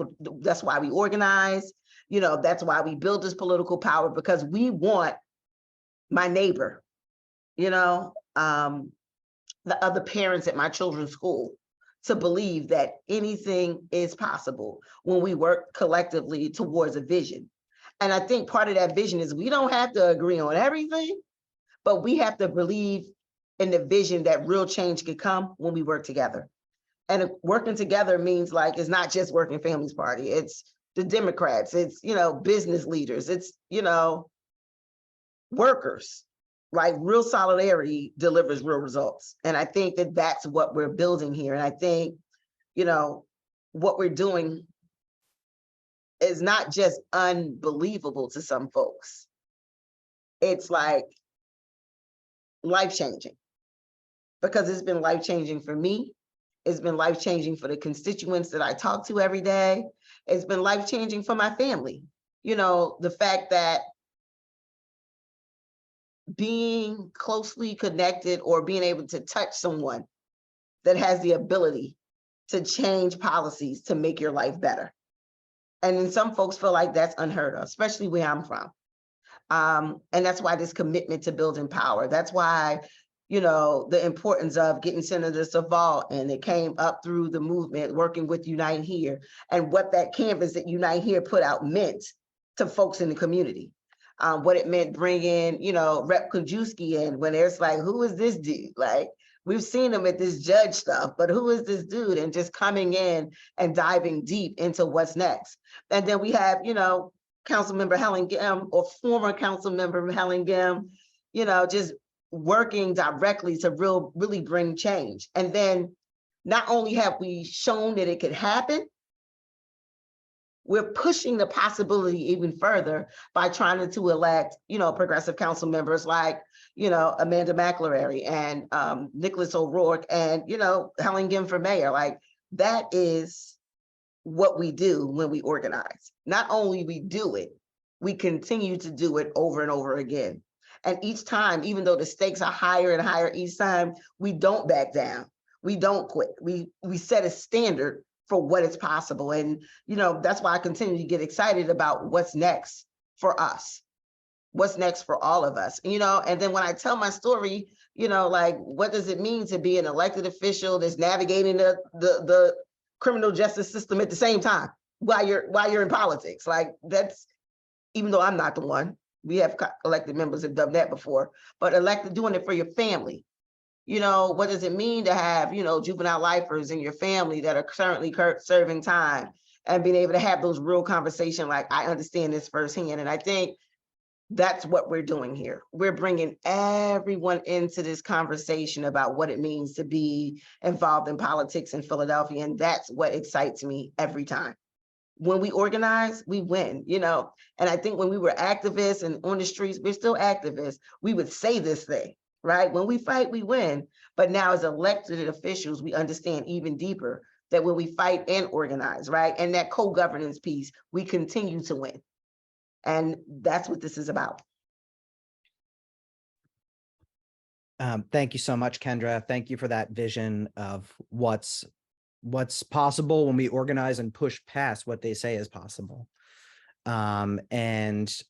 why we organize, that's why we build this political power, because we want my neighbor, the other parents at my children's school to believe that anything is possible when we work collectively towards a vision. And I think part of that vision is we don't have to agree on everything, but we have to believe in the vision that real change could come when we work together. And working together means like, it's not just Working Families Party, it's the Democrats, it's, business leaders, it's, workers, right? Real solidarity delivers real results. And I think that that's what we're building here. And I think, what we're doing is not just unbelievable to some folks. It's like life-changing, because it's been life-changing for me. It's been life-changing for the constituents that I talk to every day. It's been life-changing for my family. The fact that being closely connected or being able to touch someone that has the ability to change policies to make your life better. And then some folks feel like that's unheard of, especially where I'm from. And that's why this commitment to building power. That's why you know, the importance of getting Senator Saval, and it came up through the movement, working with Unite Here, and what that canvas that Unite Here put out meant to folks in the community. What it meant bringing, you know, Rep Krajewski in, when it's like, who is this dude? Like, we've seen him at this judge stuff, but who is this dude? And just coming in and diving deep into what's next. And then we have, you know, Council Member Helen Gym, or former Council Member Helen Gym, you know, just working directly to really bring change. And then not only have we shown that it could happen, we're pushing the possibility even further by trying to elect, you know, progressive council members like, you know, Amanda McIllmurray and Nicolas O'Rourke and, you know, Helen Gym for mayor. Like, that is what we do when we organize. Not only we do it, we continue to do it over and over again. And each time, even though the stakes are higher and higher each time, we don't back down. We don't quit. We set a standard for what is possible. And, you know, that's why I continue to get excited about what's next for us, what's next for all of us, you know. And then when I tell my story, you know, like, what does it mean to be an elected official that's navigating the criminal justice system at the same time while you're in politics? Like, that's, even though I'm not the one, we have elected members that have done that before, but doing it for your family. You know, what does it mean to have, you know, juvenile lifers in your family that are currently serving time, and being able to have those real conversations like, I understand this firsthand. And I think that's what we're doing here. We're bringing everyone into this conversation about what it means to be involved in politics in Philadelphia. And that's what excites me every time. When we organize, we win, you know. And I think when we were activists and on the streets, we're still activists, we would say this thing, right? When we fight, we win. But now as elected officials, we understand even deeper that when we fight and organize, right? And that co-governance piece, we continue to win. And that's what this is about. Thank you so much, Kendra. Thank you for that vision of what's possible when we organize and push past what they say is possible. Next,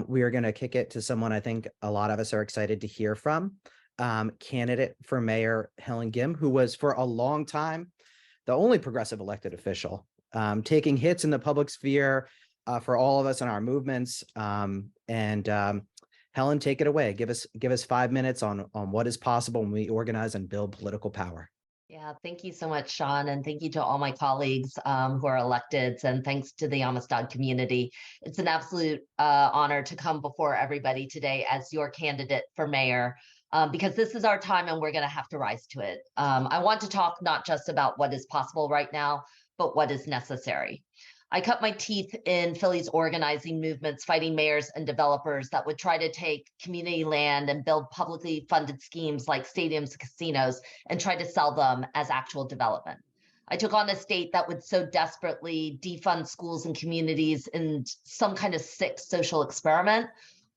we are going to kick it to someone I think a lot of us are excited to hear from, candidate for mayor Helen Gym, who was for a long time the only progressive elected official, taking hits in the public sphere for all of us in our movements. Helen, take it away. Give us 5 minutes on what is possible when we organize and build political power. Yeah, thank you so much, Sean, and thank you to all my colleagues who are electeds, and thanks to the Amistad community. It's an absolute honor to come before everybody today as your candidate for mayor, because this is our time and we're going to have to rise to it. I want to talk not just about what is possible right now, but what is necessary. I cut my teeth in Philly's organizing movements, fighting mayors and developers that would try to take community land and build publicly funded schemes like stadiums and casinos and try to sell them as actual development. I took on a state that would so desperately defund schools and communities in some kind of sick social experiment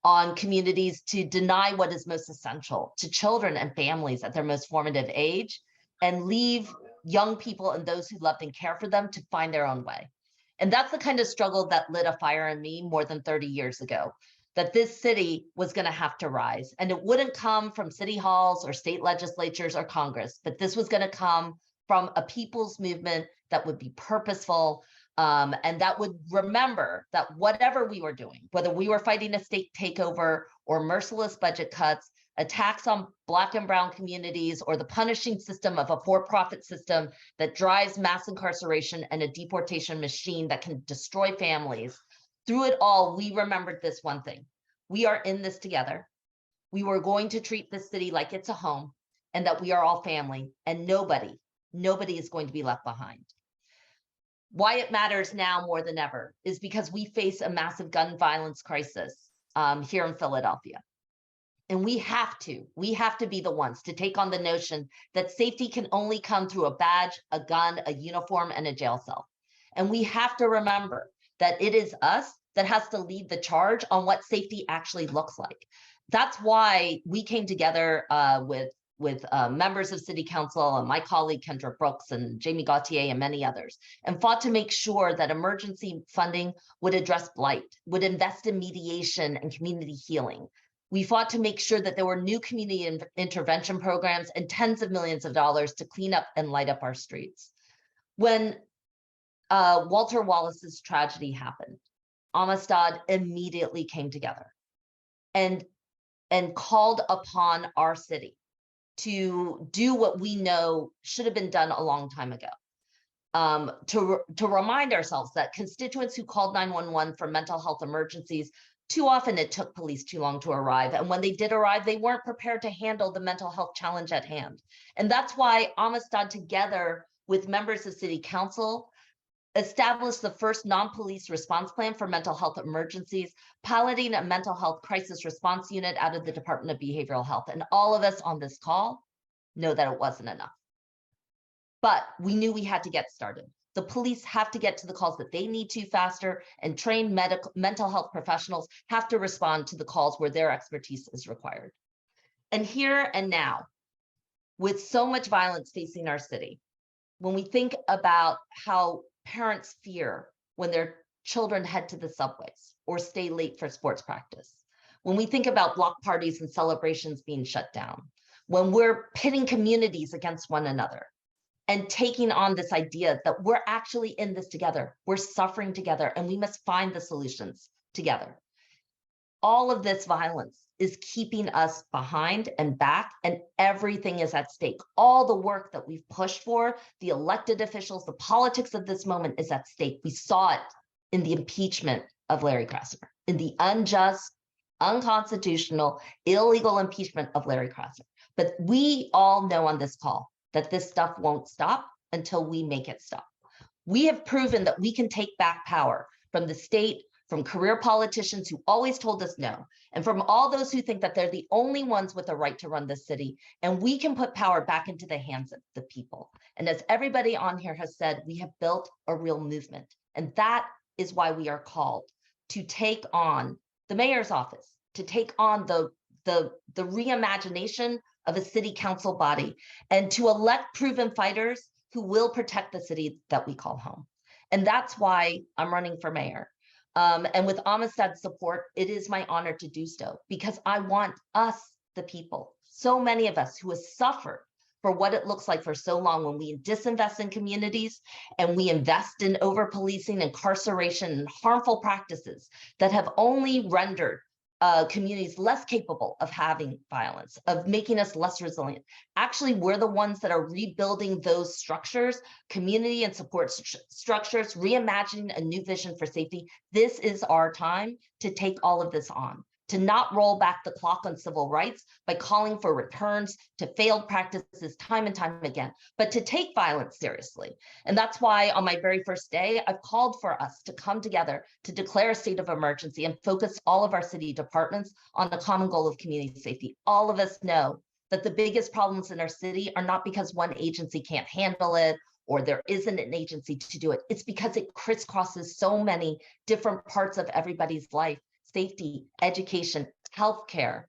on communities to deny what is most essential to children and families at their most formative age, and leave young people and those who loved and care for them to find their own way. And that's the kind of struggle that lit a fire in me more than 30 years ago, that this city was going to have to rise. And it wouldn't come from city halls or state legislatures or Congress, but this was going to come from a people's movement that would be purposeful, and that would remember that whatever we were doing, whether we were fighting a state takeover or merciless budget cuts, attacks on Black and brown communities, or the punishing system of a for-profit system that drives mass incarceration and a deportation machine that can destroy families. Through it all, we remembered this one thing. We are in this together. We were going to treat this city like it's a home, and that we are all family, and nobody is going to be left behind. Why it matters now more than ever is because we face a massive gun violence crisis here in Philadelphia. And we have to be the ones to take on the notion that safety can only come through a badge, a gun, a uniform, and a jail cell. And we have to remember that it is us that has to lead the charge on what safety actually looks like. That's why we came together with members of City Council and my colleague Kendra Brooks and Jamie Gauthier and many others, and fought to make sure that emergency funding would address blight, would invest in mediation and community healing, We fought to make sure that there were new community intervention programs and tens of millions of dollars to clean up and light up our streets. When Walter Wallace's tragedy happened, Amistad immediately came together and called upon our city to do what we know should have been done a long time ago. To remind ourselves that constituents who called 911 for mental health emergencies, too often it took police too long to arrive. And when they did arrive, they weren't prepared to handle the mental health challenge at hand. And that's why Amistad, together with members of City Council, established the first non-police response plan for mental health emergencies, piloting a mental health crisis response unit out of the Department of Behavioral Health. And all of us on this call know that it wasn't enough. But we knew we had to get started. The police have to get to the calls that they need to faster, and trained mental health professionals have to respond to the calls where their expertise is required. And here and now, with so much violence facing our city, when we think about how parents fear when their children head to the subways or stay late for sports practice, when we think about block parties and celebrations being shut down, when we're pitting communities against one another, and taking on this idea that we're actually in this together, we're suffering together, and we must find the solutions together. All of this violence is keeping us behind and back, and everything is at stake. All the work that we've pushed for, the elected officials, the politics of this moment is at stake. We saw it in the impeachment of Larry Krasner, in the unjust, unconstitutional, illegal impeachment of Larry Krasner. But we all know on this call that this stuff won't stop until we make it stop. We have proven that we can take back power from the state, from career politicians who always told us no, and from all those who think that they're the only ones with the right to run this city. And we can put power back into the hands of the people. And as everybody on here has said, we have built a real movement. And that is why we are called to take on the mayor's office, to take on the reimagination of a city council body, and to elect proven fighters who will protect the city that we call home. And that's why I'm running for mayor. And with Amistad's support, it is my honor to do so, because I want us, the people, so many of us who have suffered for what it looks like for so long when we disinvest in communities and we invest in over-policing, incarceration, and harmful practices that have only rendered communities less capable of having violence, of making us less resilient. Actually, we're the ones that are rebuilding those structures, community and support structures, reimagining a new vision for safety. This is our time to take all of this on, to not roll back the clock on civil rights by calling for returns to failed practices time and time again, but to take violence seriously. And that's why on my very first day, I've called for us to come together to declare a state of emergency and focus all of our city departments on the common goal of community safety. All of us know that the biggest problems in our city are not because one agency can't handle it or there isn't an agency to do it. It's because it crisscrosses so many different parts of everybody's life. Safety, education, healthcare,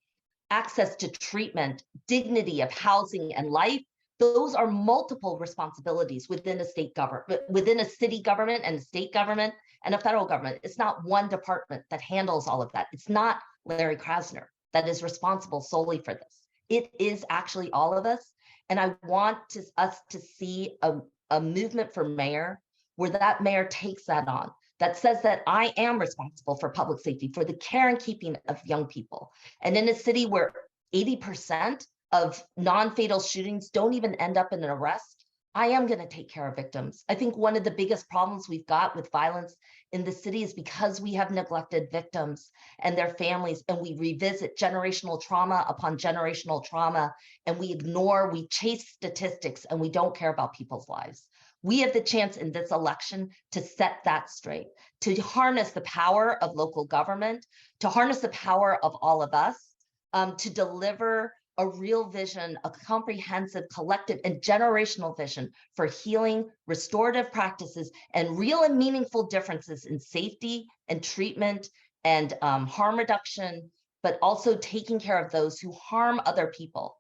access to treatment, dignity of housing and life. Those are multiple responsibilities within a state government, within a city government and a state government and a federal government. It's not one department that handles all of that. It's not Larry Krasner that is responsible solely for this. It is actually all of us. And I want us to see a movement for mayor where that mayor takes that on, that says that I am responsible for public safety, for the care and keeping of young people. And in a city where 80% of non-fatal shootings don't even end up in an arrest, I am going to take care of victims. I think one of the biggest problems we've got with violence in the city is because we have neglected victims and their families, and we revisit generational trauma upon generational trauma, and we chase statistics, and we don't care about people's lives. We have the chance in this election to set that straight, to harness the power of local government, to harness the power of all of us, to deliver a real vision, a comprehensive, collective, and generational vision for healing, restorative practices, and real and meaningful differences in safety and treatment and harm reduction, but also taking care of those who harm other people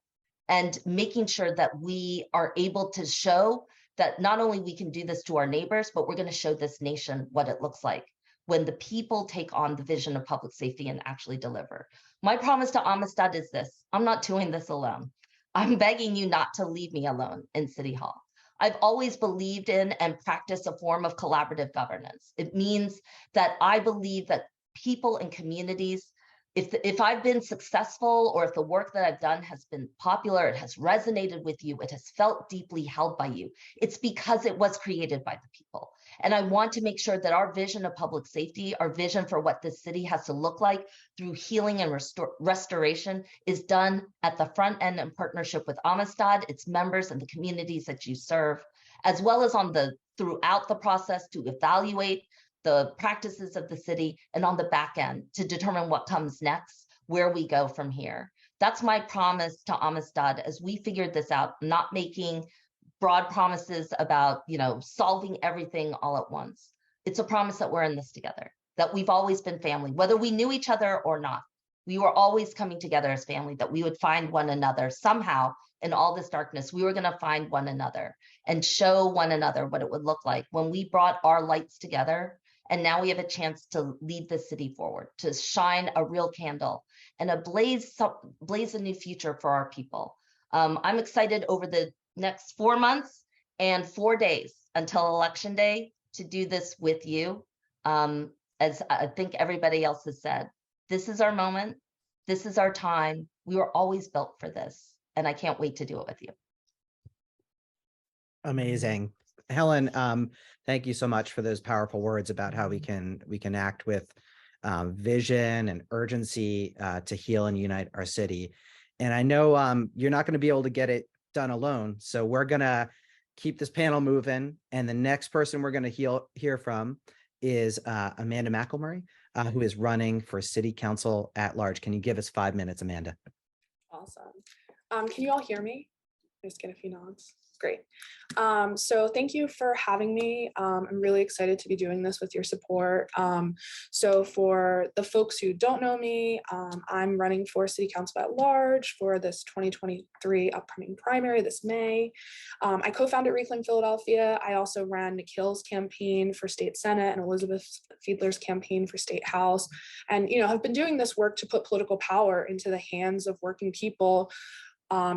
and making sure that we are able to show that not only we can do this to our neighbors, but we're going to show this nation what it looks like when the people take on the vision of public safety and actually deliver. My promise to Amistad is this: I'm not doing this alone. I'm begging you not to leave me alone in City Hall. I've always believed in and practiced a form of collaborative governance. It means that I believe that people and communities, if I've been successful, or if the work that I've done has been popular, it has resonated with you, it has felt deeply held by you, it's because it was created by the people. And I want to make sure that our vision of public safety, our vision for what this city has to look like through healing and restoration, is done at the front end in partnership with Amistad, its members, and the communities that you serve, as well as throughout the process to evaluate the practices of the city, and on the back end to determine what comes next, where we go from here. That's my promise to Amistad as we figured this out, not making broad promises about, solving everything all at once. It's a promise that we're in this together, that we've always been family, whether we knew each other or not. We were always coming together as family, that we would find one another somehow in all this darkness. We were going to find one another and show one another what it would look like when we brought our lights together. And now we have a chance to lead the city forward, to shine a real candle and blaze a new future for our people. I'm excited over the next 4 months and 4 days until Election Day to do this with you. As I think everybody else has said, this is our moment. This is our time. We were always built for this, and I can't wait to do it with you. Amazing. Helen, thank you so much for those powerful words about how we can act with vision and urgency to heal and unite our city. And I know you're not going to be able to get it done alone, so we're going to keep this panel moving. And the next person we're going to hear from is Amanda McIllmurray, who is running for City Council at large. Can you give us 5 minutes, Amanda? Awesome. Can you all hear me? Just get a few nods. Great. So thank you for having me. I'm really excited to be doing this with your support. So for the folks who don't know me, I'm running for City Council at large for this 2023 upcoming primary this May. I co-founded Reclaim Philadelphia. I also ran Nikil's campaign for State Senate and Elizabeth Fiedler's campaign for State House. And, have been doing this work to put political power into the hands of working people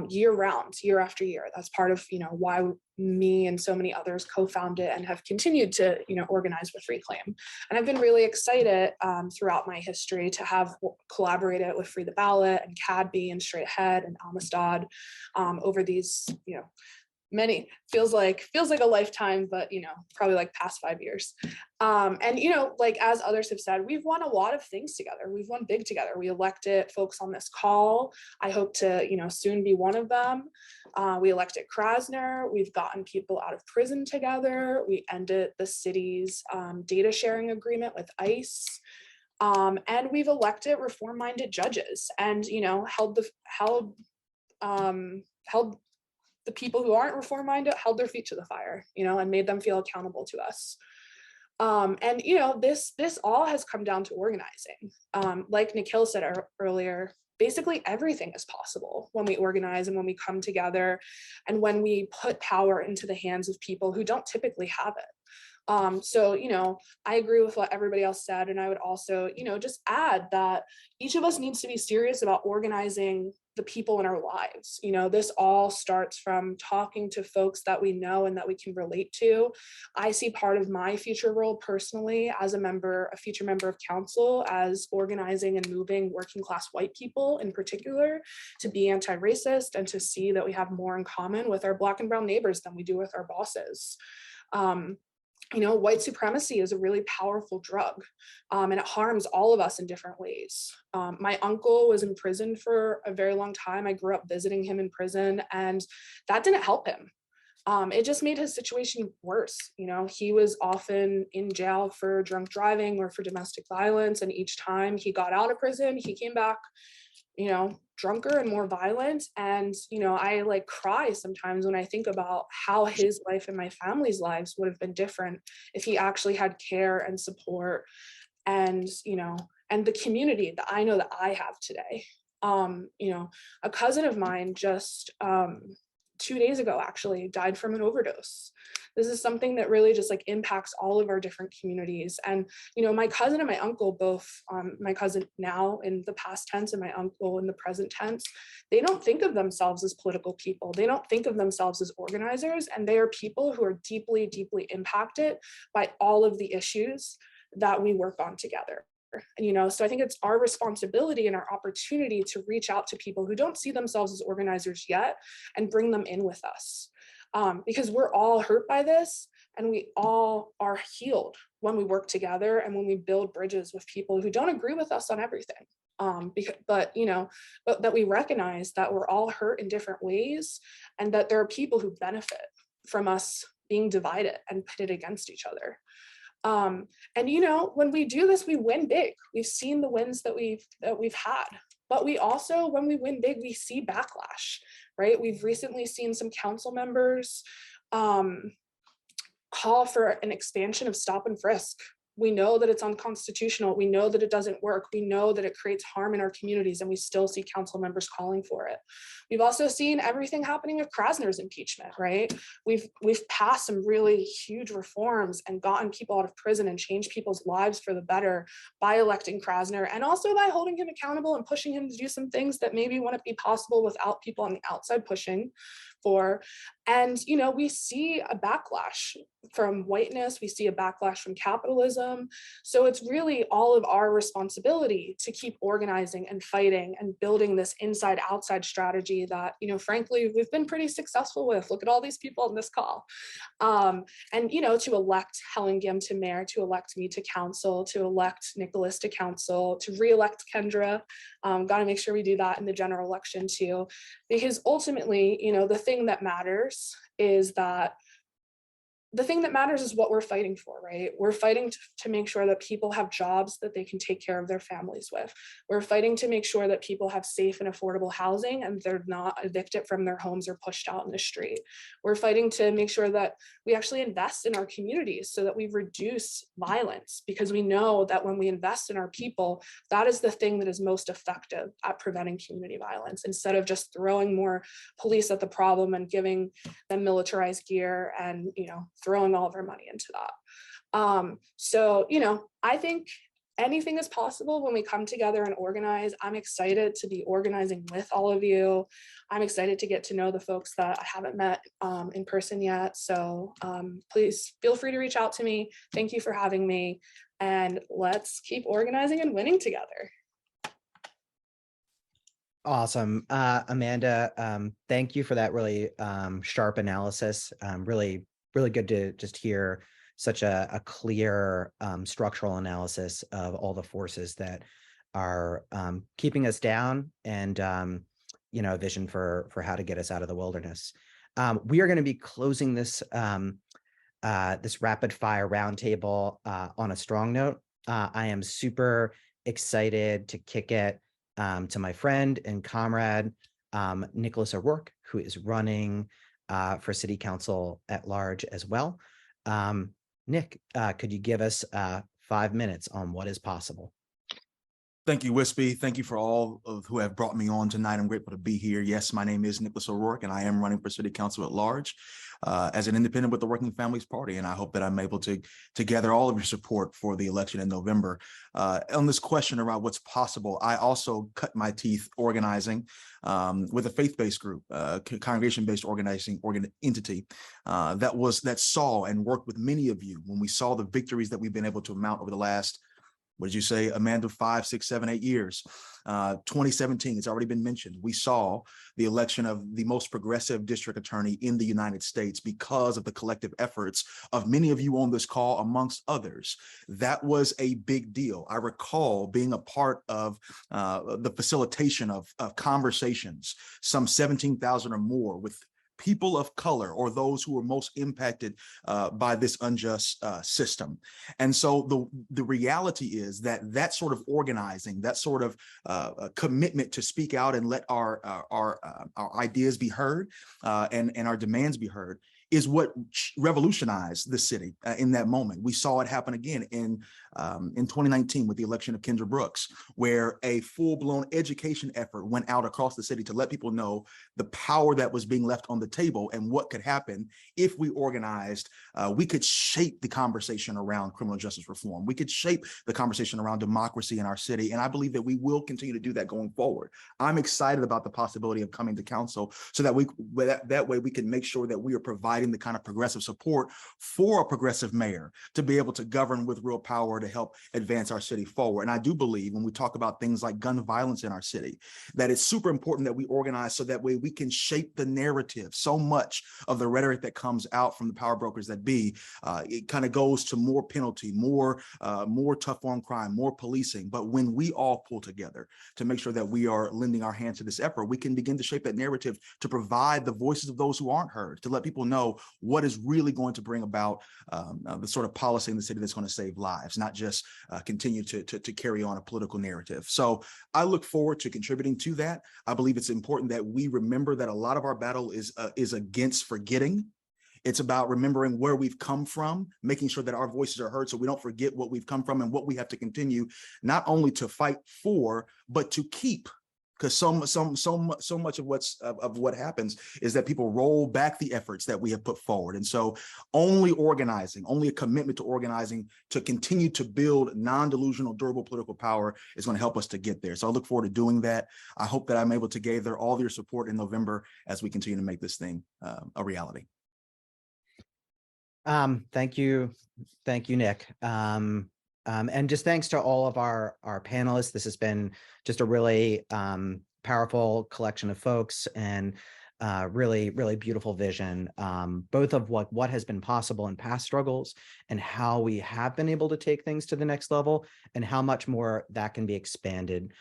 year round, year after year. That's part of, why me and so many others co-founded and have continued to, organize with Reclaim. And I've been really excited throughout my history to have collaborated with Free the Ballot and CADB and Straight Ahead and Amistad over these, many, feels like a lifetime, but probably like past 5 years. And as others have said, we've won a lot of things together. We've won big together. We elected folks on this call. I hope to soon be one of them. We elected Krasner. We've gotten people out of prison together. We ended the city's data sharing agreement with ICE. And we've elected reform-minded judges and held the people who aren't reform-minded, held their feet to the fire, and made them feel accountable to us. And this all has come down to organizing. Like Nikil said earlier, basically everything is possible when we organize and when we come together and when we put power into the hands of people who don't typically have it. So, I agree with what everybody else said. And I would also, just add that each of us needs to be serious about organizing the people in our lives. This all starts from talking to folks that we know and that we can relate to. I see part of my future role personally as a future member of council, as organizing and moving working class white people in particular to be anti-racist and to see that we have more in common with our Black and brown neighbors than we do with our bosses. White supremacy is a really powerful drug, and it harms all of us in different ways. My uncle was in prison for a very long time. I grew up visiting him in prison, and that didn't help him. It just made his situation worse. He was often in jail for drunk driving or for domestic violence, and each time he got out of prison, he came back, drunker and more violent. And, I cry sometimes when I think about how his life and my family's lives would have been different if he actually had care and support and, and the community that I know that I have today. A cousin of mine just 2 days ago actually died from an overdose. This is something that really just like impacts all of our different communities. And, you know, my cousin and my uncle both, my cousin now in the past tense and my uncle in the present tense, they don't think of themselves as political people. They don't think of themselves as organizers, and they are people who are deeply, deeply impacted by all of the issues that we work on together. You know, so I think it's our responsibility and our opportunity to reach out to people who don't see themselves as organizers yet and bring them in with us, because we're all hurt by this, and we all are healed when we work together and when we build bridges with people who don't agree with us on everything. But that we recognize that we're all hurt in different ways, and that there are people who benefit from us being divided and pitted against each other. And you know, when we do this, we win big. We've seen the wins that we've had, but we also, when we win big, we see backlash, right? We've recently seen some council members call for an expansion of stop and frisk. We know that it's unconstitutional. We know that it doesn't work. We know that it creates harm in our communities, and we still see council members calling for it. We've also seen everything happening with Krasner's impeachment, right? We've passed some really huge reforms and gotten people out of prison and changed people's lives for the better by electing Krasner, and also by holding him accountable and pushing him to do some things that maybe wouldn't be possible without people on the outside pushing for. And, you know, we see a backlash from whiteness, we see a backlash from capitalism. So it's really all of our responsibility to keep organizing and fighting and building this inside outside strategy that, you know, frankly, we've been pretty successful with. Look at all these people on this call. And, you know, to elect Helen Gym to mayor, to elect me to council, to elect Nicolas to council, to re-elect Kendra. Got to make sure we do that in the general election too, because ultimately, you know, the thing that matters is what we're fighting for, right? We're fighting to make sure that people have jobs that they can take care of their families with. We're fighting to make sure that people have safe and affordable housing and they're not evicted from their homes or pushed out in the street. We're fighting to make sure that we actually invest in our communities so that we reduce violence, because we know that when we invest in our people, that is the thing that is most effective at preventing community violence, instead of just throwing more police at the problem and giving them militarized gear and, you know, throwing all of our money into that. So, you know, I think anything is possible when we come together and organize. I'm excited to be organizing with all of you. I'm excited to get to know the folks that I haven't met in person yet. So please feel free to reach out to me. Thank you for having me. And let's keep organizing and winning together. Awesome. Amanda, thank you for that really sharp analysis. Really good to just hear such a clear structural analysis of all the forces that are keeping us down, and you know, a vision for how to get us out of the wilderness. We are going to be closing this this rapid fire roundtable on a strong note. I am super excited to kick it to my friend and comrade Nicolas O'Rourke, who is running for city council at large as well. Nick, could you give us 5 minutes on what is possible? Thank you, Wispy. Thank you for all of who have brought me on tonight. I'm grateful to be here. Yes, my name is Nicolas O'Rourke, and I am running for city council at large as an independent with the Working Families Party. And I hope that I'm able to gather all of your support for the election in November. On this question around what's possible, I also cut my teeth organizing with a faith-based group, congregation-based organizing entity that saw and worked with many of you when we saw the victories that we've been able to mount over the last, what did you say, Amanda, 5, 6, 7, 8 years. 2017, it's already been mentioned. We saw the election of the most progressive district attorney in the United States because of the collective efforts of many of you on this call, amongst others. That was a big deal. I recall being a part of the facilitation of conversations, some 17,000 or more, with people of color or those who were most impacted by this unjust system. And so the reality is that sort of organizing, that sort of commitment to speak out and let our ideas be heard and our demands be heard is what revolutionized the city in that moment. We saw it happen again in 2019 with the election of Kendra Brooks, where a full-blown education effort went out across the city to let people know the power that was being left on the table and what could happen if we organized. We could shape the conversation around criminal justice reform. We could shape the conversation around democracy in our city. And I believe that we will continue to do that going forward. I'm excited about the possibility of coming to council so that that way we can make sure that we are providing the kind of progressive support for a progressive mayor to be able to govern with real power to help advance our city forward. And I do believe when we talk about things like gun violence in our city, that it's super important that we organize so that way we can shape the narrative. So much of the rhetoric that comes out from the power brokers that be, it kind of goes to more penalty, more tough on crime, more policing. But when we all pull together to make sure that we are lending our hand to this effort, we can begin to shape that narrative to provide the voices of those who aren't heard, to let people know what is really going to bring about the sort of policy in the city that's going to save lives, not just continue to carry on a political narrative. So I look forward to contributing to that. I believe it's important that we remember that a lot of our battle is against forgetting. It's about remembering where we've come from, making sure that our voices are heard so we don't forget what we've come from and what we have to continue not only to fight for, but to keep. Because so much of what happens is that people roll back the efforts that we have put forward. And so only a commitment to organizing to continue to build non-delusional, durable political power is going to help us to get there. So I look forward to doing that. I hope that I'm able to gather all of your support in November as we continue to make this thing a reality. Thank you, Nick. And just thanks to all of our panelists. This has been just a really powerful collection of folks and really, really beautiful vision, both of what has been possible in past struggles and how we have been able to take things to the next level and how much more that can be expanded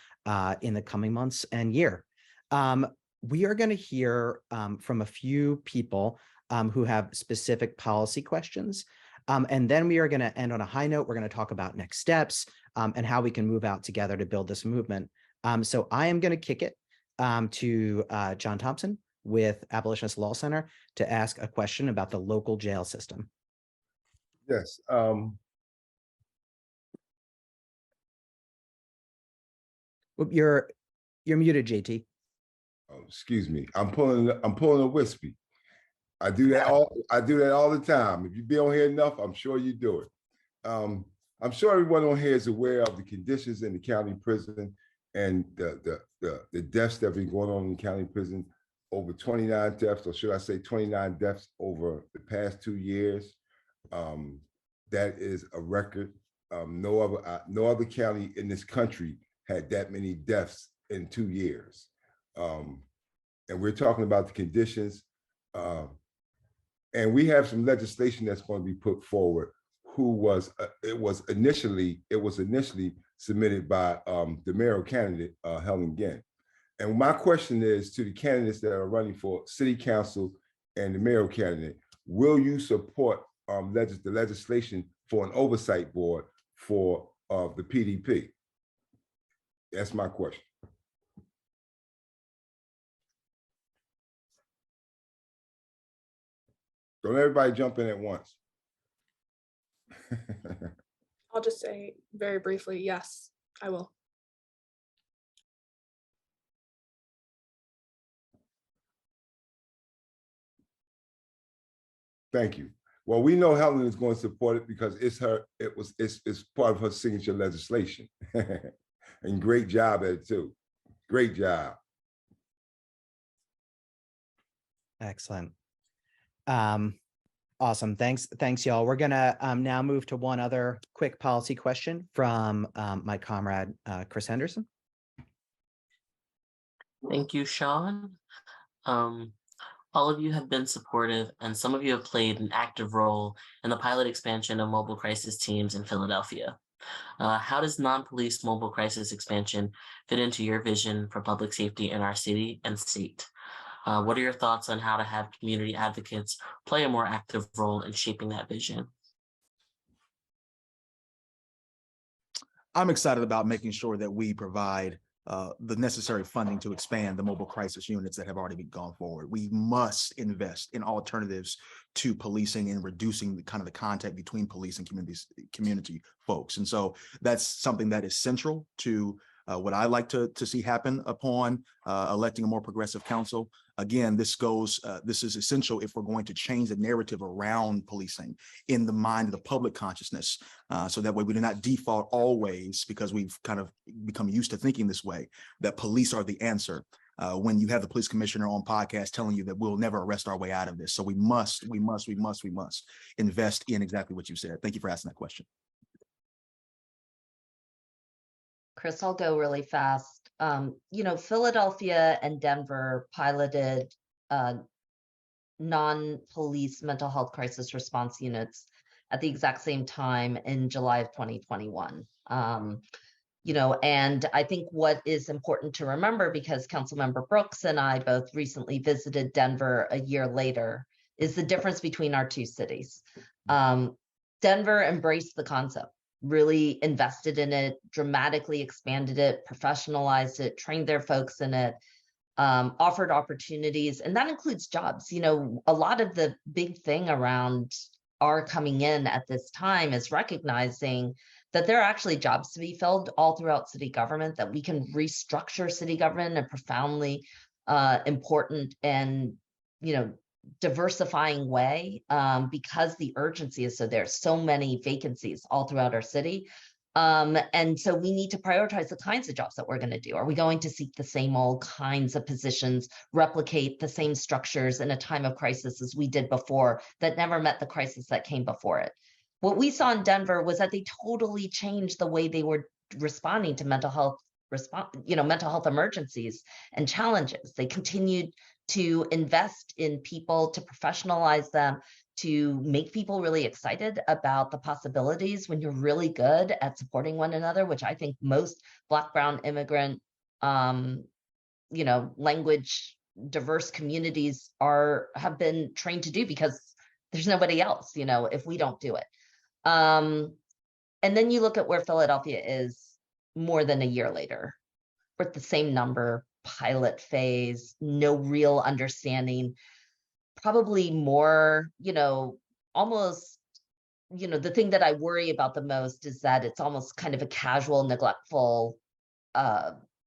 in the coming months and year. We are going to hear from a few people who have specific policy questions. And then we are going to end on a high note. We're going to talk about next steps and how we can move out together to build this movement. So I am going to kick it to John Thompson with Abolitionist Law Center to ask a question about the local jail system. Yes. You're muted, JT. Oh, excuse me. I'm pulling a wispy. I do that all the time. If you be on here enough, I'm sure you do it. I'm sure everyone on here is aware of the conditions in the county prison and the deaths that have been going on in the county prison. Over 29 deaths, or should I say 29 deaths over the past 2 years. That is a record. No other county in this country had that many deaths in 2 years. And we're talking about the conditions. And we have some legislation that's going to be put forward. It was initially submitted by the mayoral candidate Helen Gym. And my question is to the candidates that are running for city council and the mayoral candidate: will you support the legislation for an oversight board for the PDP? That's my question. Don't everybody jump in at once. I'll just say very briefly, yes, I will. Thank you. Well, we know Helen is going to support it because it's part of her signature legislation. And great job at it too. Great job. Excellent. Awesome. Thanks, y'all. We're gonna now move to one other quick policy question from my comrade, Chris Henderson. Thank you, Sean. All of you have been supportive, and some of you have played an active role in the pilot expansion of mobile crisis teams in Philadelphia. How does non-police mobile crisis expansion fit into your vision for public safety in our city and state? What are your thoughts on how to have community advocates play a more active role in shaping that vision? I'm excited about making sure that we provide the necessary funding to expand the mobile crisis units that have already been gone forward. We must invest in alternatives to policing and reducing the kind of the contact between police and community folks. And so that's something that is central to what I like to see happen upon electing a more progressive council. Again, this is essential if we're going to change the narrative around policing in the mind of the public consciousness. So that way we do not default always, because we've kind of become used to thinking this way, that police are the answer. When you have the police commissioner on podcast telling you that we'll never arrest our way out of this. So we must invest in exactly what you said. Thank you for asking that question. Chris, I'll go really fast. Philadelphia and Denver piloted non-police mental health crisis response units at the exact same time in July of 2021. And I think what is important to remember, because Council Member Brooks and I both recently visited Denver a year later, is the difference between our two cities. Denver embraced the concept, really invested in it, dramatically expanded it, professionalized it, trained their folks in it, offered opportunities, and that includes jobs. A lot of the big thing around our coming in at this time is recognizing that there are actually jobs to be filled all throughout city government, that we can restructure city government in a profoundly important and, diversifying way, because the urgency is so there's so many vacancies all throughout our city. And so we need to prioritize the kinds of jobs that we're going to do. Are we going to seek the same old kinds of positions, replicate the same structures in a time of crisis as we did before that never met the crisis that came before it? What we saw in Denver was that they totally changed the way they were responding to mental health emergencies and challenges. They continued to invest in people, to professionalize them, to make people really excited about the possibilities when you're really good at supporting one another, which I think most Black, brown, immigrant, language diverse communities have been trained to do, because there's nobody else, if we don't do it. And then you look at where Philadelphia is more than a year later. We're at the same number, pilot phase, no real understanding, probably more, almost, the thing that I worry about the most is that it's almost kind of a casual, neglectful,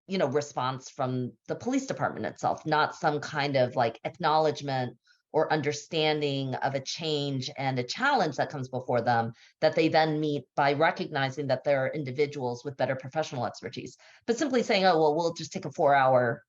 response from the police department itself, not some kind of like acknowledgement or understanding of a change and a challenge that comes before them, that they then meet by recognizing that there are individuals with better professional expertise. But simply saying, oh, well, we'll just take a 4-hour,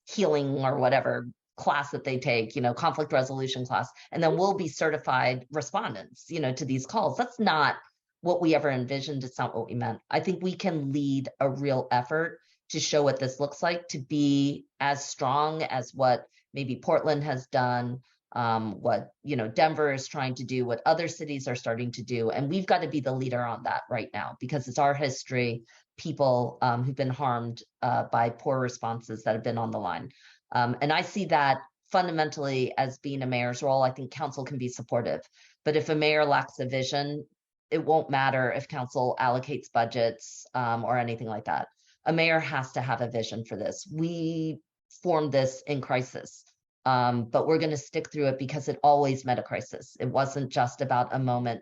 healing or whatever class that they take, conflict resolution class, and then we'll be certified respondents, to these calls. That's not what we ever envisioned. It's not what we meant. I think we can lead a real effort to show what this looks like, to be as strong as what maybe Portland has done, what Denver is trying to do, what other cities are starting to do. And we've got to be the leader on that right now, because it's our history, people who've been harmed by poor responses that have been on the line. And I see that fundamentally as being a mayor's role. I think council can be supportive, but if a mayor lacks a vision, it won't matter if council allocates budgets or anything like that. A mayor has to have a vision for this. We formed this in crisis, but we're going to stick through it because it always met a crisis. It wasn't just about a moment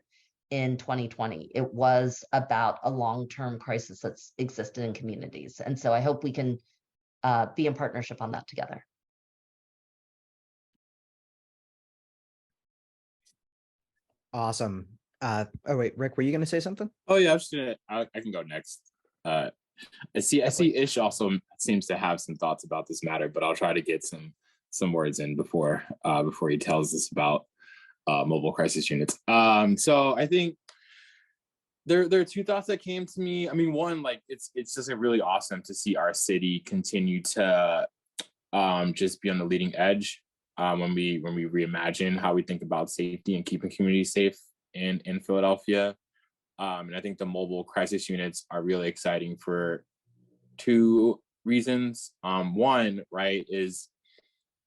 in 2020. It was about a long-term crisis that's existed in communities. And so I hope we can be in partnership on that together. Awesome. Oh wait, Rick, were you going to say something? Oh yeah, I can go next. I see Ish also seems to have some thoughts about this matter, but I'll try to get some words in before he tells us about mobile crisis units. So I think there are two thoughts that came to me. I mean, one, like it's just really awesome to see our city continue to just be on the leading edge when we reimagine how we think about safety and keeping communities safe in Philadelphia. And I think the mobile crisis units are really exciting for two reasons. One, right, is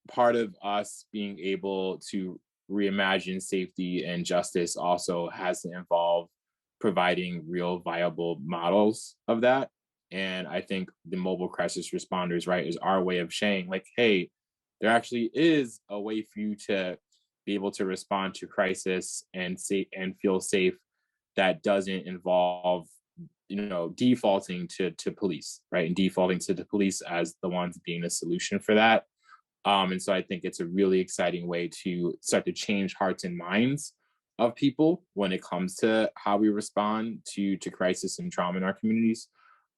part of us being able to reimagine safety and justice also has to involve providing real viable models of that. And I think the mobile crisis responders, right, is our way of saying like, hey, there actually is a way for you to be able to respond to crisis and feel safe that doesn't involve, defaulting to police, right? And defaulting to the police as the ones being the solution for that. And so I think it's a really exciting way to start to change hearts and minds of people when it comes to how we respond to crisis and trauma in our communities.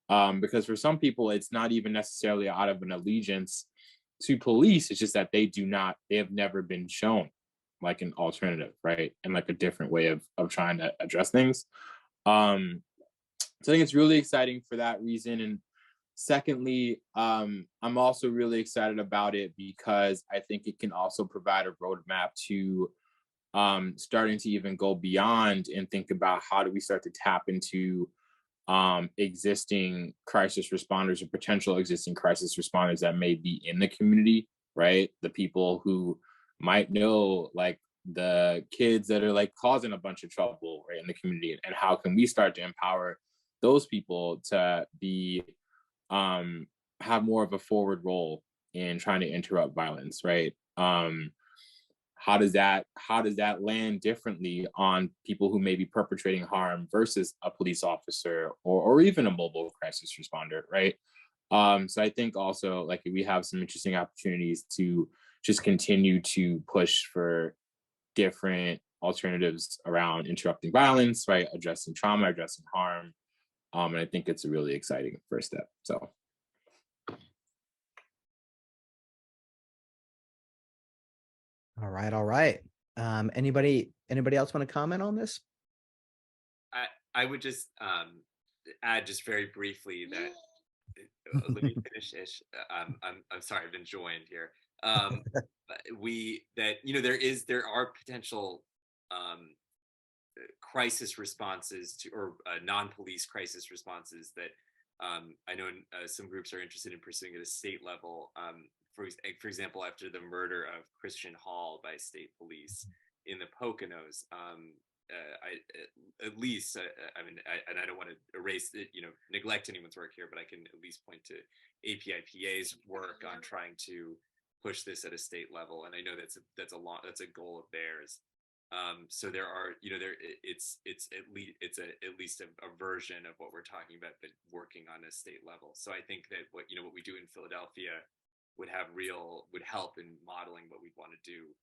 Because for some people, it's not even necessarily out of an allegiance to police. It's just that they have never been shown like an alternative, right? And like a different way of trying to address things. So I think it's really exciting for that reason. And secondly, I'm also really excited about it because I think it can also provide a roadmap to starting to even go beyond and think about how do we start to tap into existing crisis responders or potential existing crisis responders that may be in the community, right? The people who might know like the kids that are like causing a bunch of trouble, right, in the community, and how can we start to empower those people to be have more of a forward role in trying to interrupt violence, right? How does that land differently on people who may be perpetrating harm versus a police officer or even a mobile crisis responder, right? So I think also like we have some interesting opportunities to just continue to push for different alternatives around interrupting violence, right? Addressing trauma, addressing harm. And I think it's a really exciting first step. So. All right. All right. Anybody else want to comment on this? I would just add just very briefly that let me finish ish. I'm sorry, I've been joined here. There are potential crisis responses to or non-police crisis responses that I know some groups are interested in pursuing at a state level. For example, after the murder of Christian Hall by state police in the Poconos, I don't want to erase it, neglect anyone's work here, but I can at least point to APIPA's work on trying to push this at a state level, and I know that's a goal of theirs. So there are, it's at least a version of what we're talking about, but working on a state level. So I think that what we do in Philadelphia would help in modeling what we'd want to do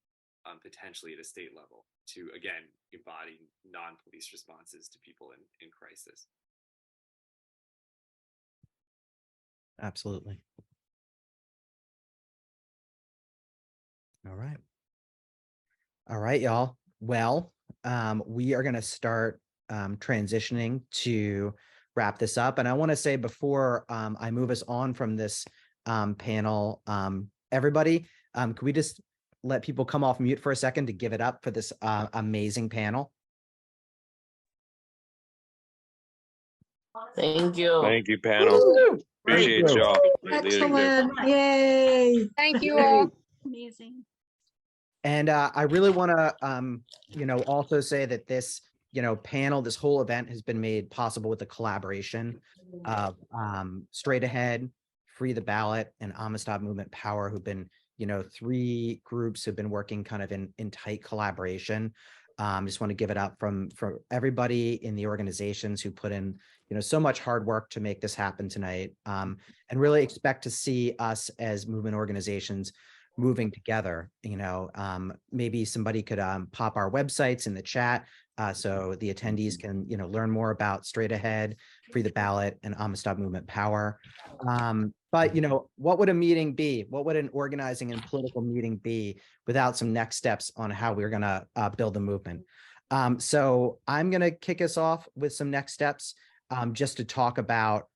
potentially at a state level to, again, embody non-police responses to people in crisis. Absolutely. All right. All right, y'all. Well, we are going to start transitioning to wrap this up. And I want to say before I move us on from this panel, everybody, could we just let people come off mute for a second to give it up for this amazing panel? Thank you. Thank you, panel. Woo! Appreciate Thank you. y'all. Excellent. Yay. Thank you all. Amazing. And I really want to, also say that this, panel, this whole event has been made possible with the collaboration of Straight Ahead, Free the Ballot, and Amistad Movement Power, who've been, 3 groups who've been working kind of in tight collaboration. Just want to give it up for everybody in the organizations who put in, so much hard work to make this happen tonight, and really expect to see us as movement organizations moving together. Maybe somebody could pop our websites in the chat so the attendees can learn more about Straight Ahead, Free the Ballot, and Amistad Movement Power. But what would a meeting be? What would an organizing and political meeting be without some next steps on how we're going to build the movement? So I'm going to kick us off with some next steps just to talk about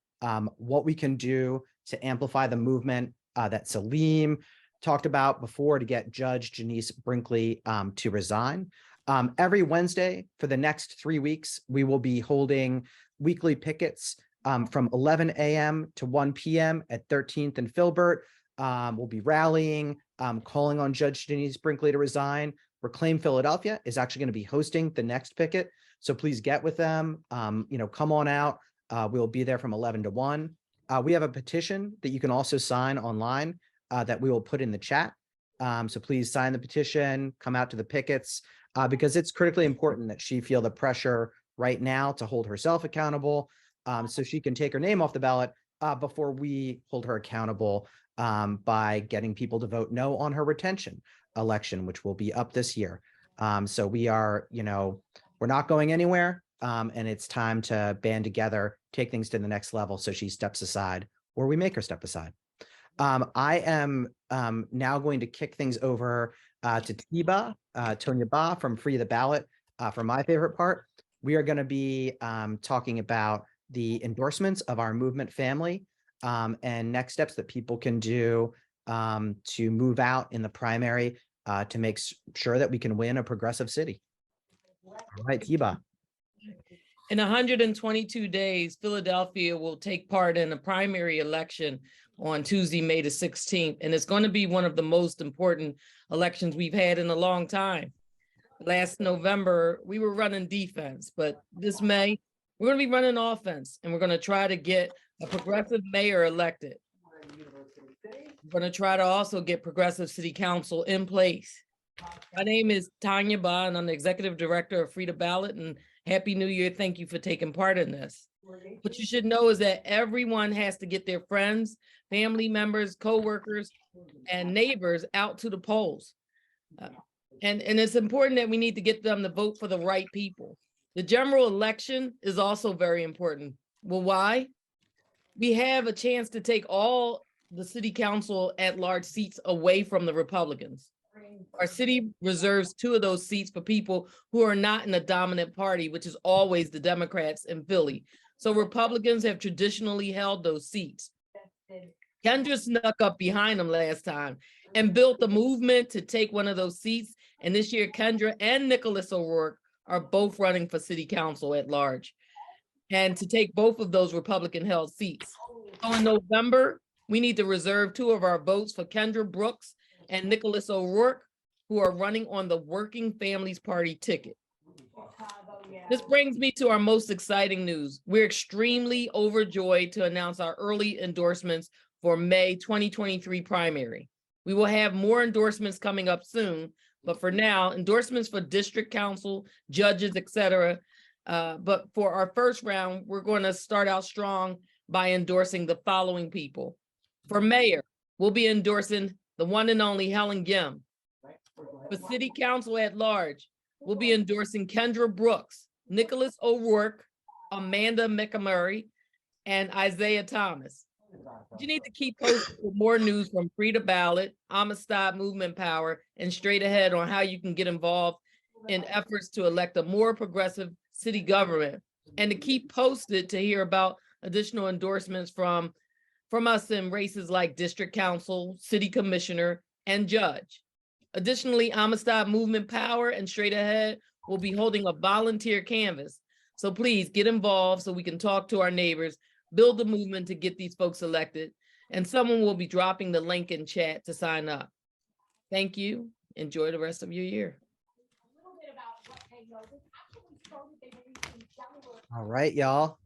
what we can do to amplify the movement that Salim talked about before to get Judge Janice Brinkley to resign. Every Wednesday for the next 3 weeks, we will be holding weekly pickets from 11 a.m. to 1 p.m. at 13th and Filbert. We'll be rallying, calling on Judge Janice Brinkley to resign. Reclaim Philadelphia is actually going to be hosting the next picket. So please get with them, come on out. We'll be there from 11 to 1. We have a petition that you can also sign online that we will put in the chat. So please sign the petition, come out to the pickets, because it's critically important that she feel the pressure right now to hold herself accountable, so she can take her name off the ballot before we hold her accountable by getting people to vote no on her retention election, which will be up this year. So we are, we're not going anywhere, and it's time to band together, take things to the next level so she steps aside or we make her step aside. I am now going to kick things over to Tiba, Tonya Ba from Free the Ballot for my favorite part. We are going to be talking about the endorsements of our movement family and next steps that people can do to move out in the primary to make sure that we can win a progressive city. All right, Tiba. In 122 days, Philadelphia will take part in a primary election on Tuesday, May the 16th, and it's going to be one of the most important elections we've had in a long time. Last November, we were running defense, but this May, we're going to be running offense, and we're going to try to get a progressive mayor elected. We're going to try to also get progressive city council in place. My name is Tanya Ba, and I'm the executive director of Free the Ballot, and Happy New Year. Thank you for taking part in this. What you should know is that everyone has to get their friends, family members, co-workers, and neighbors out to the polls. And it's important that we need to get them to vote for the right people. The general election is also very important. Well, why? We have a chance to take all the city council at large seats away from the Republicans. Our city reserves 2 of those seats for people who are not in the dominant party, which is always the Democrats in Philly. So Republicans have traditionally held those seats. Kendra snuck up behind them last time and built a movement to take one of those seats. And this year, Kendra and Nicolas O'Rourke are both running for city council at large, and to take both of those Republican-held seats. So in November, we need to reserve 2 of our votes for Kendra Brooks and Nicolas O'Rourke, who are running on the Working Families Party ticket. This brings me to our most exciting news. We're extremely overjoyed to announce our early endorsements for May 2023 primary. We will have more endorsements coming up soon, but for now, endorsements for district council, judges, etc. But for our first round, we're going to start out strong by endorsing the following people. For mayor, we'll be endorsing the one and only Helen Gym. For city council at large, we'll be endorsing Kendra Brooks, Nicolas O'Rourke, Amanda McIllmurray, and Isaiah Thomas. You need to keep posted with more news from Free the Ballot, Amistad Movement Power, and Straight Ahead on how you can get involved in efforts to elect a more progressive city government, and to keep posted to hear about additional endorsements from us in races like district council, city commissioner, and judge. Additionally, Amistad Movement Power and Straight Ahead will be holding a volunteer canvas. So please get involved so we can talk to our neighbors, build the movement to get these folks elected, and someone will be dropping the link in chat to sign up. Thank you. Enjoy the rest of your year. All right, y'all.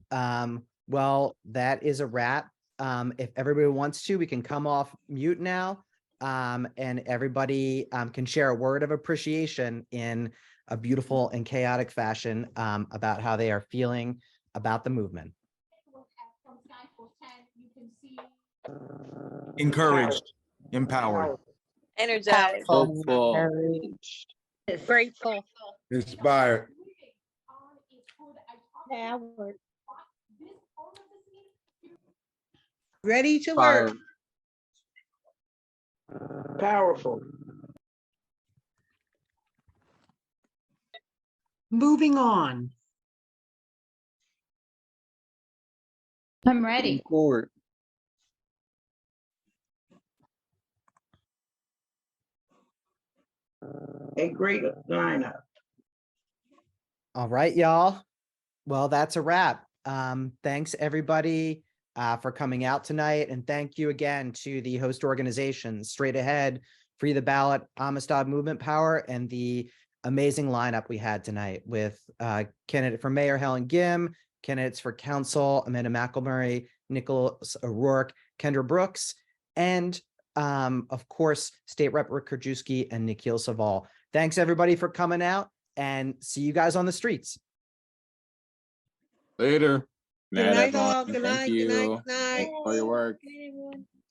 Well, that is a wrap. If everybody wants to, we can come off mute now, and everybody can share a word of appreciation in a beautiful and chaotic fashion about how they are feeling about the movement. Encouraged, empowered, Energized, Hopeful, grateful, Inspired. Powered. Ready to work. Powerful. Moving on. I'm ready. forward. A great lineup. All right, y'all. Well, that's a wrap. Thanks everybody for coming out tonight. And thank you again to the host organizations, Straight Ahead, Free the Ballot, Amistad Movement Power, and the amazing lineup we had tonight with candidate for mayor Helen Gym, candidates for council Amanda McIllmurray, Nicolas O'Rourke, Kendra Brooks, and of course, State Rep Rick Krajewski and Nikil Saval. Thanks everybody for coming out, and see you guys on the streets. Later. Good night, all. everyone. Good Thank night, you. good night, good night. Thanks for your work.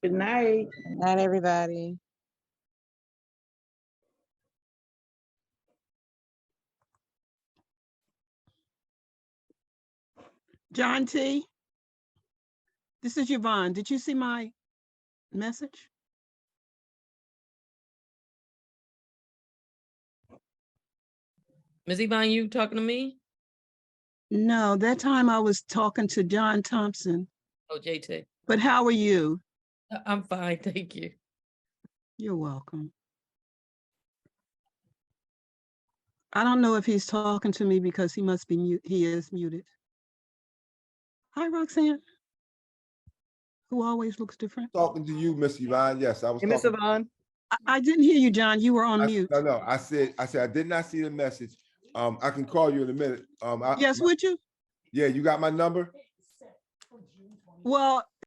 Good night. Night, everybody. John T. This is Yvonne. Did you see my message? Ms. Yvonne, you talking to me? No, that time I was talking to John Thompson. Oh, JT. But how are you? I'm fine, thank you. You're welcome. I don't know if he's talking to me because he must be mute. He is muted. Hi, Roxanne. Who always looks different. Talking to you, Miss Yvonne. Yes, I was Hey, Miss talking. Yvonne. I didn't hear you, John. You were on mute. No, I said I did not see the message. I can call you in a minute. Yes, would you? Yeah, you got my number? Well,